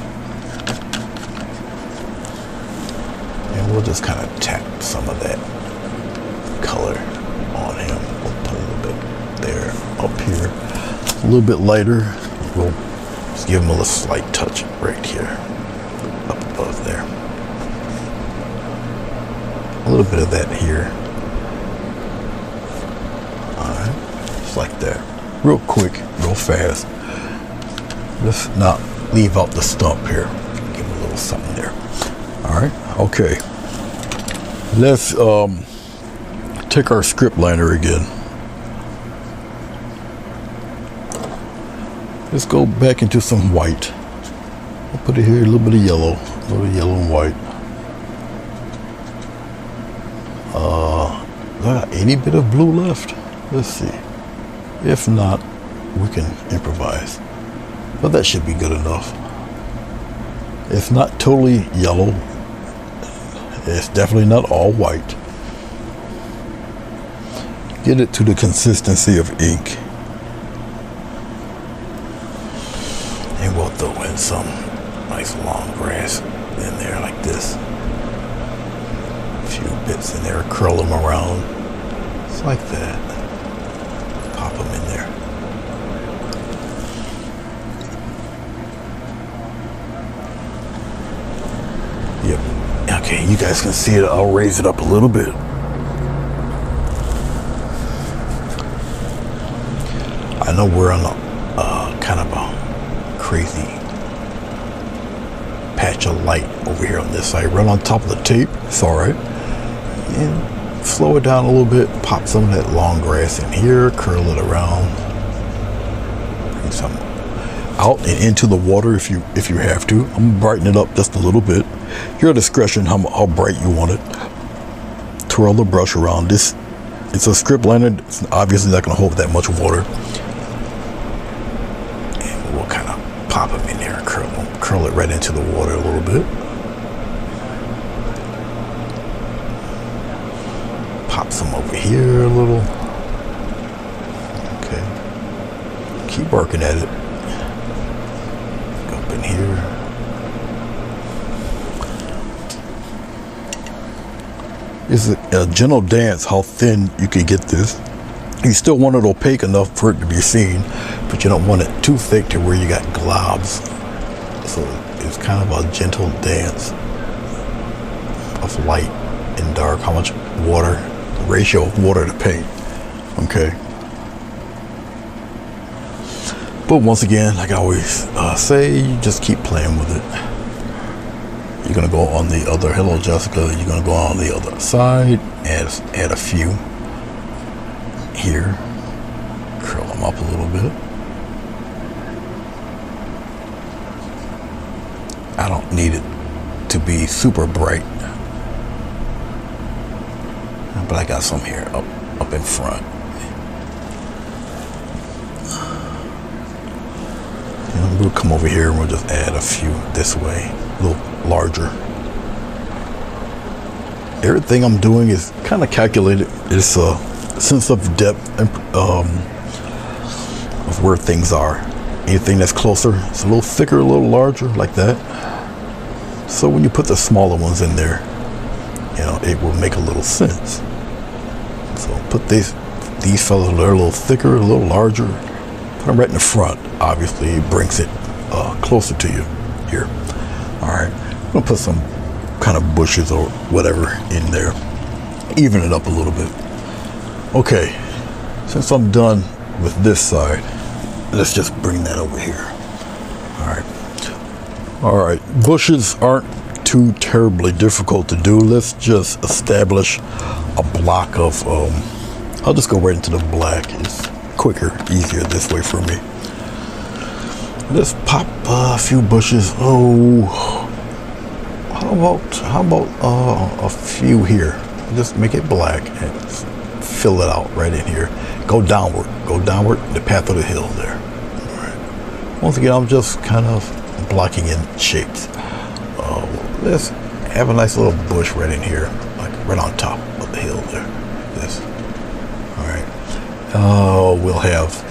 And we'll just kind of tap some of that color on him. We'll put a little bit there, up here. A little bit lighter. We'll just give him a little slight touch right here, up above there. A little bit of that here. Like that, real quick, real fast. Let's not leave out the stump here. Give him a little something there. All right, okay. Let's take our script liner again. Let's go back into some white. We'll put it here, a little bit of yellow, and white. Got any bit of blue left? Let's see. If not, we can improvise. But that should be good enough. It's not totally yellow. It's definitely not all white. Get it to the consistency of ink. And we'll throw in some nice long grass in there like this. A few bits in there, curl them around. Just like that. Pop them in there. Yep. Okay, you guys can see it. I'll raise it up a little bit. I know we're on a kind of a crazy patch of light over here on this side. Right on top of the tape. It's all right. And slow it down a little bit, pop some of that long grass in here, curl it around, bring some out and into the water if you have to. I'm gonna brighten it up just a little bit. Your discretion how bright you want it. Twirl the brush around. This, it's a script liner. It's obviously not gonna hold that much water. And we'll kind of pop them in there and curl it right into the water a little bit. Pop some over here a little. Okay. Keep working at it. Up in here. It's a gentle dance how thin you can get this. You still want it opaque enough for it to be seen, but you don't want it too thick to where you got globs. So it's kind of a gentle dance of light and dark, how much water, ratio of water to paint. Okay. But once again, like I always say, you just keep playing with it. You're gonna go on the other, hello Jessica, you're gonna go on the other side, add a few here, curl them up a little bit. I don't need it to be super bright, but I got some here up in front. And we'll come over here and we'll just add a few this way, a little larger. Everything I'm doing is kind of calculated. It's a sense of depth and of where things are. Anything that's closer, it's a little thicker, a little larger, like that. So when you put the smaller ones in there, you know, it will make a little sense. So put these fellas, they're a little thicker, a little larger. Put them right in the front. Obviously, it brings it closer to you here. All right, I'm gonna put some kind of bushes or whatever in there, even it up a little bit. Okay, since I'm done with this side, let's just bring that over here. All right, bushes aren't too terribly difficult to do. Let's just establish a block of I'll just go right into the black. It's quicker, easier this way for me. Let's pop a few bushes. Oh, how about a few here? Just make it black and fill it out right in here. Go downward, the path of the hill there. All right. Once again, I'm just kind of blocking in shapes. Let's have a nice little bush right in here, like right on top of the hill there. This. All right. We'll have.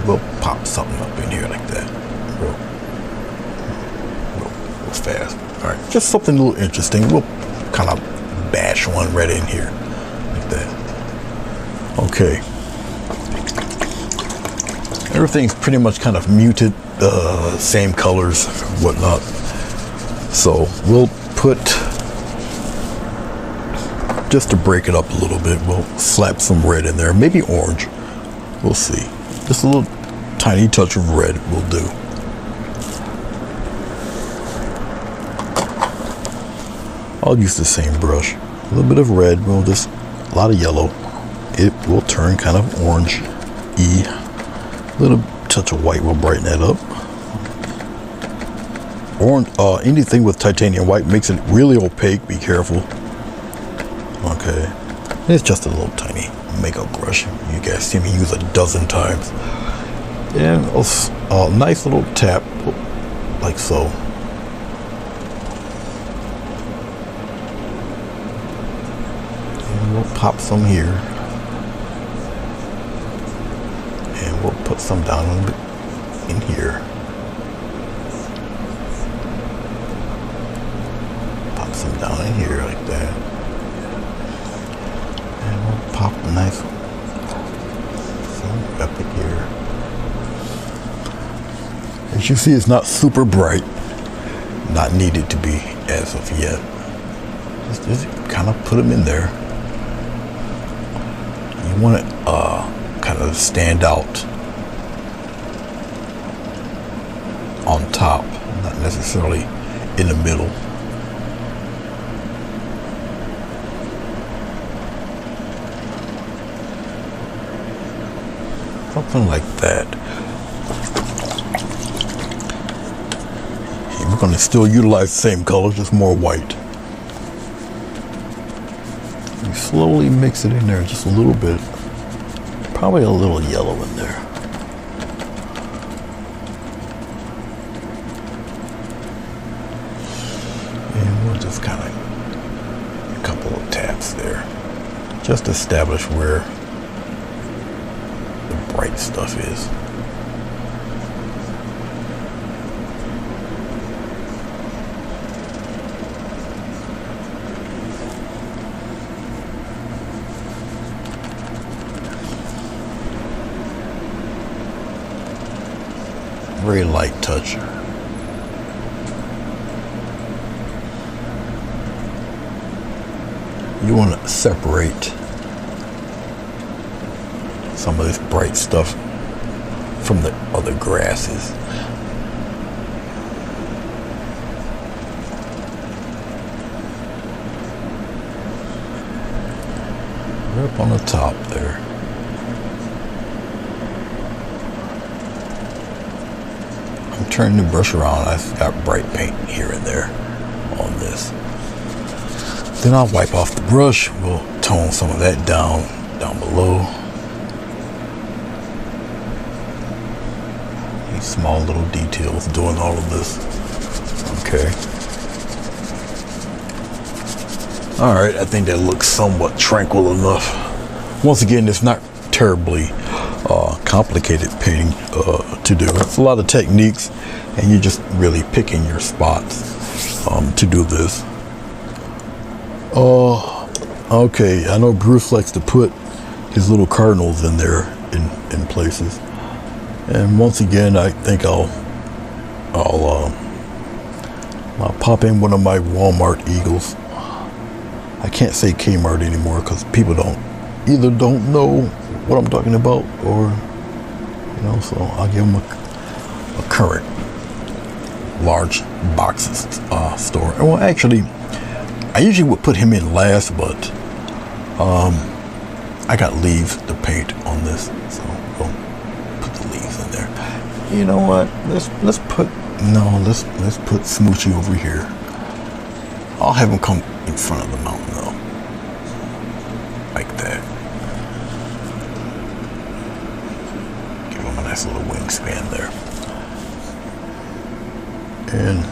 We'll pop something up in here like that. Real fast. All right, just something a little interesting. We'll kind of bash one right in here like that. Okay. Everything's pretty much kind of muted, same colors, whatnot. So we'll put, just to break it up a little bit, we'll slap some red in there, maybe orange. We'll see. Just a little tiny touch of red will do. I'll use the same brush. A little bit of red, a lot of yellow. It will turn kind of orange-y. A little touch of white will brighten that up. Orange, anything with titanium white makes it really opaque. Be careful. Okay, it's just a little tiny makeup brush. You guys see me use a dozen times. And a nice little tap, like so. And we'll pop some here. And we'll put some down in here. Pop some down in here like that. And we'll pop a nice some up in here. As you see, it's not super bright. Not needed to be as of yet. Just kind of put them in there. You want it kind of stand out on top, not necessarily in the middle. Something like that. And we're going to still utilize the same color, just more white. You slowly mix it in there just a little bit. Probably a little yellow in there. And we'll just kind of, a couple of taps there. Just establish where the bright stuff is. Very light touch. You want to separate some of this bright stuff from the other grasses. Right up on the top there. I'm turning the brush around. I've got bright paint here and there on this. Then I'll wipe off the brush. We'll tone some of that down below. These small little details doing all of this. Okay. All right, I think that looks somewhat tranquil enough. Once again, it's not terribly complicated painting to do. It's a lot of techniques, and you're just really picking your spots to do this. Okay, I know Bruce likes to put his little cardinals in there in places, and once again, I think I'll pop in one of my Walmart eagles. I can't say Kmart anymore because people either don't know what I'm talking about, or so I'll give them a current large box store. Well, actually, I usually would put him in last, but I got leaves to paint on this, so You know what? Let's put Smoochie over here. I'll have him come in front of the mountain though, like that. Give him a nice little wingspan there. And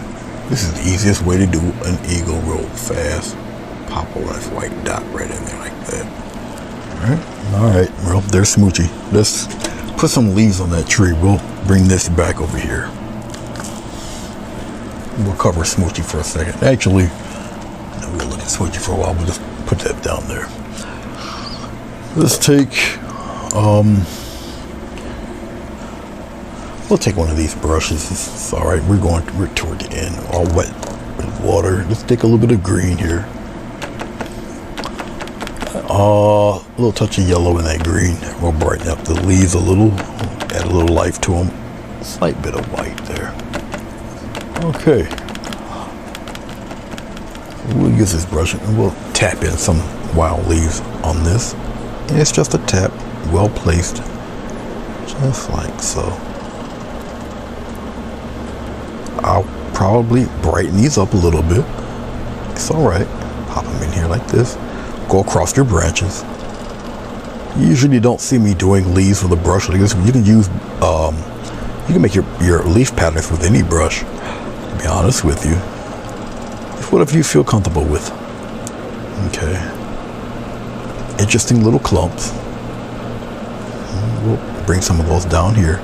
this is the easiest way to do an eagle real fast. Pop a nice white dot right in there like that. All right. Well, there's Smoochie. Let's put some leaves on that tree. We'll bring this back over here. We'll cover Smoochie for a second. Actually, we'll look at Smoochie for a while. We'll just put that down there. Let's take, we'll take one of these brushes. It's all right. We're toward the end, all wet with water. Let's take a little bit of green here. A little touch of yellow in that green. We'll brighten up the leaves a little, add a little life to them. A slight bit of white there. Okay. We'll use this brush and we'll tap in some wild leaves on this. And it's just a tap, well placed, just like so. I'll probably brighten these up a little bit. It's all right. Pop them in here like this. Go across your branches. You usually don't see me doing leaves with a brush like this. You can use, you can make your leaf patterns with any brush, to be honest with you. It's whatever you feel comfortable with. Okay. Interesting little clumps. We'll bring some of those down here.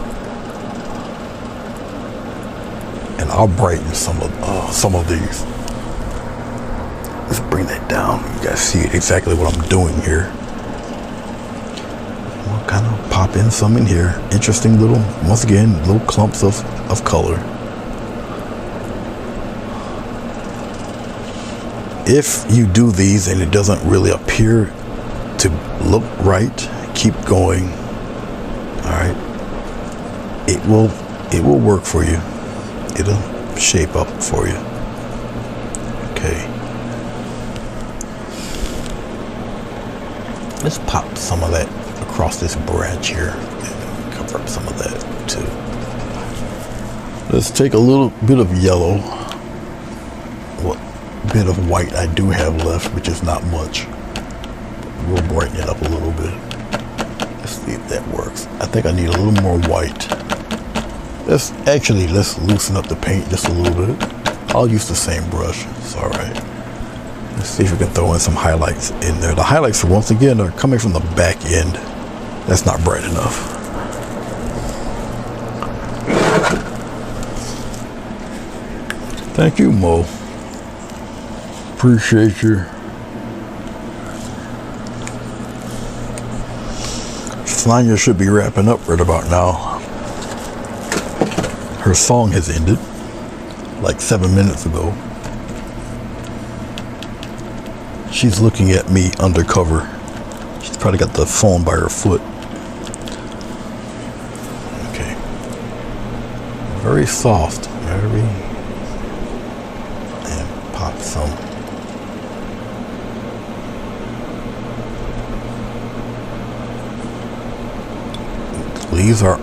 And I'll brighten some of these. Let's bring that down. You guys see exactly what I'm doing here. We'll kind of pop in some in here. Interesting little, once again, little clumps of color. If you do these and it doesn't really appear to look right, keep going. All right. It will work for you. It'll shape up for you. Okay. Let's pop some of that across this branch here and cover up some of that too. Let's take a little bit of yellow, what bit of white I do have left, which is not much. We'll brighten it up a little bit. Let's see if that works. I think I need a little more white. Let's loosen up the paint just a little bit. I'll use the same brush. It's all right. Let's see if we can throw in some highlights in there. The highlights, once again, are coming from the back end. That's not bright enough. Thank you, Mo. Appreciate you. Sonia should be wrapping up right about now. Her song has ended like 7 minutes ago. She's looking at me undercover. She's probably got the phone by her foot. Okay. Very soft. Very. And pop some. Leaves are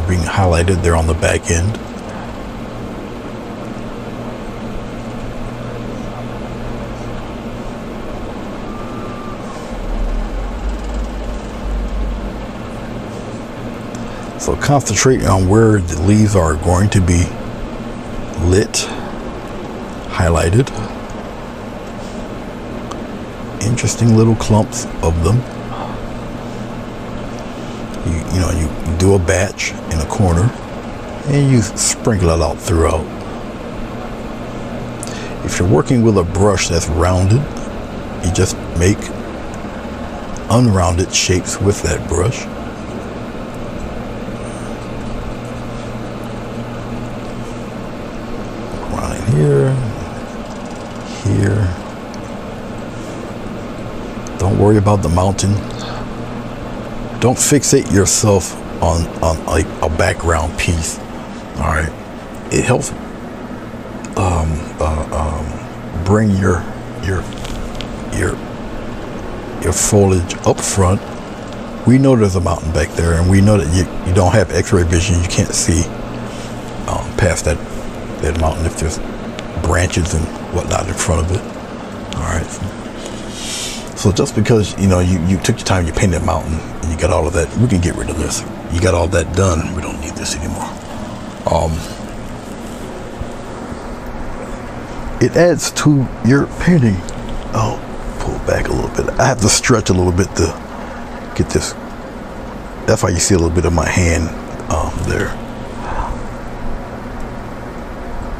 being highlighted there on the back end. So concentrate on where the leaves are going to be lit, highlighted. Interesting little clumps of them. You do a batch in a corner and you sprinkle it out throughout. If you're working with a brush that's rounded, you just make unrounded shapes with that brush. Here. Don't worry about the mountain. Don't fixate yourself on like a background piece. All right, it helps bring your foliage up front. We know there's a mountain back there, and we know that you don't have X-ray vision. You can't see past that mountain if there's branches and whatnot in front of it. All right. So just because, you took your time, you painted a mountain, and you got all of that, we can get rid of this. You got all that done. We don't need this anymore. It adds to your painting. I'll pull back a little bit. I have to stretch a little bit to get this. That's why you see a little bit of my hand there.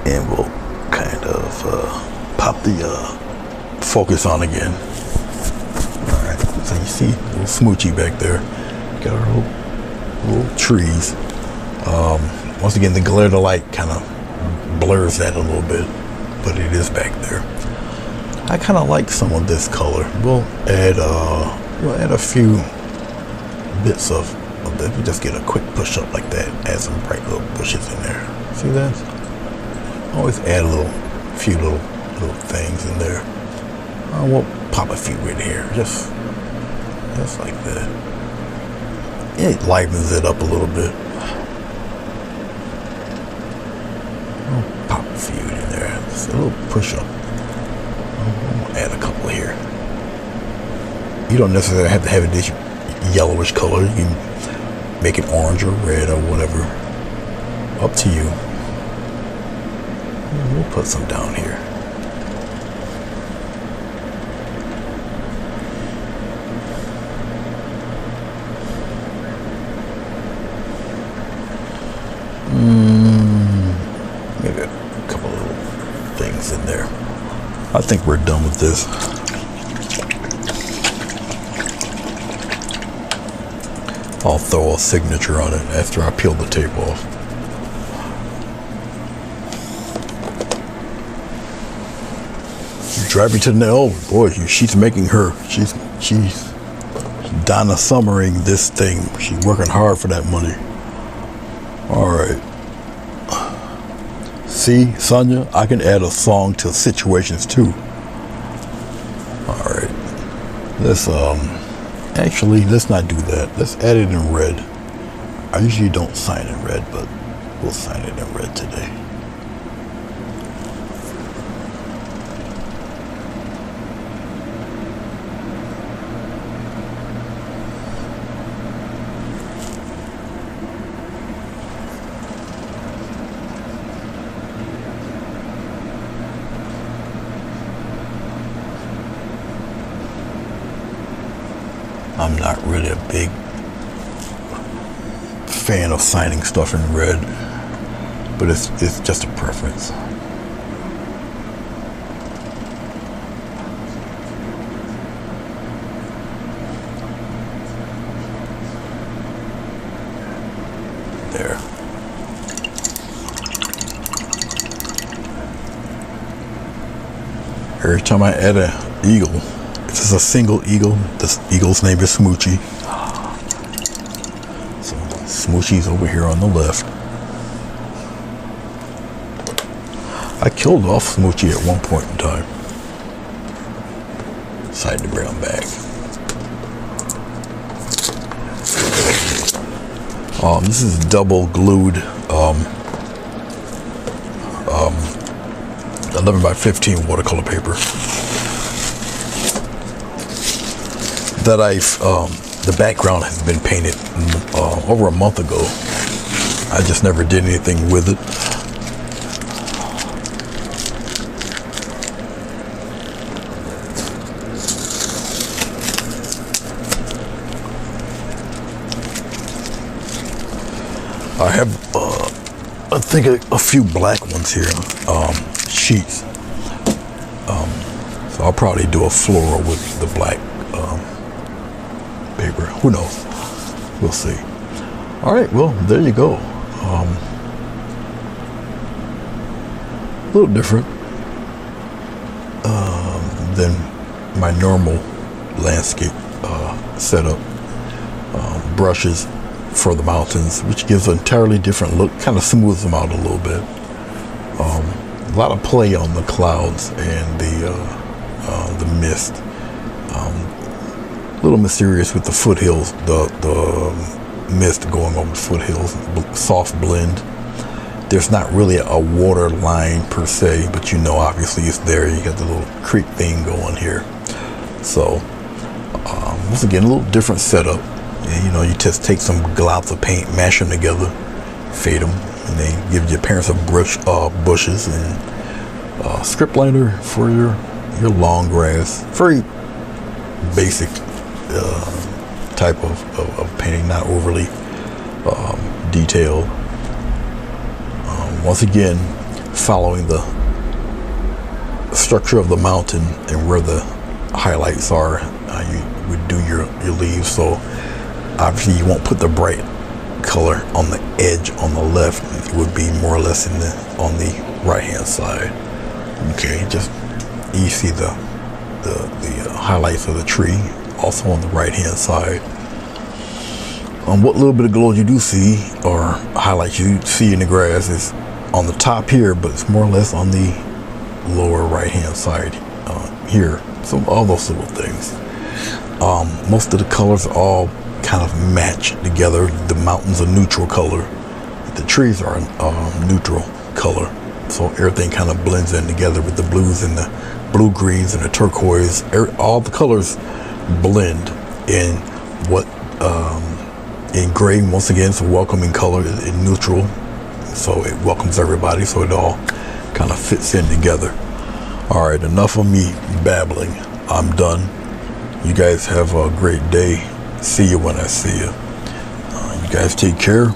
And we'll kind of pop the focus on again. Alright, so you see a little smoochy back there. Got our little trees. Once again, the glare of the light kind of blurs that a little bit, but it is back there. I kind of like some of this color. We'll add a few bits of this. We just get a quick push up like that. Add some bright little bushes in there. See that? Always add a few little things in there. We'll pop a few in here, just like that. It livens it up a little bit. I'll pop a few in there, just a little push up. I'll add a couple here. You don't necessarily have to have it this yellowish color. You can make it orange or red or whatever. Up to you. We'll put some down here. Maybe a couple little things in there. I think we're done with this. I'll throw a signature on it after I peel the tape off. Drive me to the nail. Oh boy, she's making her. She's Donna Summering this thing. She's working hard for that money. All right. See, Sonia, I can add a song to situations too. All right. Let's not do that. Let's add it in red. I usually don't sign in red, but we'll sign it in red today. I'm not really a big fan of signing stuff in red, but it's just a preference. There. Every time I add an eagle, this is a single eagle. This eagle's name is Smoochie. So Smoochie's over here on the left. I killed off Smoochie at one point in time. Decided to bring him back. This is double glued 11 by 15 watercolor paper. That the background has been painted over a month ago. I just never did anything with it. I have, I think a few black ones here, sheets. So I'll probably do a floral with the black paper. Who knows? We'll see. All right, well, there you go. A little different than my normal landscape setup. Brushes for the mountains, which gives an entirely different look, kind of smooths them out a little bit. A lot of play on the clouds and the mist. A little mysterious with the foothills, the mist going over the foothills, soft blend. there's not really a water line per se, but you know, obviously it's there. You got the little creek thing going here. So once again, a little different setup. And, you know, you just take some globs of paint, mash them together, fade them, and then give your parents a bushes and script liner for your long grass. Very basic type of painting, not overly detailed. Once again, following the structure of the mountain and where the highlights are, you would do your leaves. So obviously you won't put the bright color on the edge on the left. It would be more or less on the right hand side. Okay, just you see the highlights of the tree also on the right hand side. What little bit of glow you do see, or highlights you see in the grass, is on the top here, but it's more or less on the lower right hand side here. So all those little things. Most of the colors all kind of match together. The mountain's a neutral color, the trees are a neutral color, so everything kind of blends in together with the blues and the blue greens and the turquoise. All the colors blend in what in gray. Once again, it's a welcoming color in neutral, so it welcomes everybody, so it all kind of fits in together. All right, enough of me babbling. I'm done. You guys have a great day. See you when I see you. You guys take care.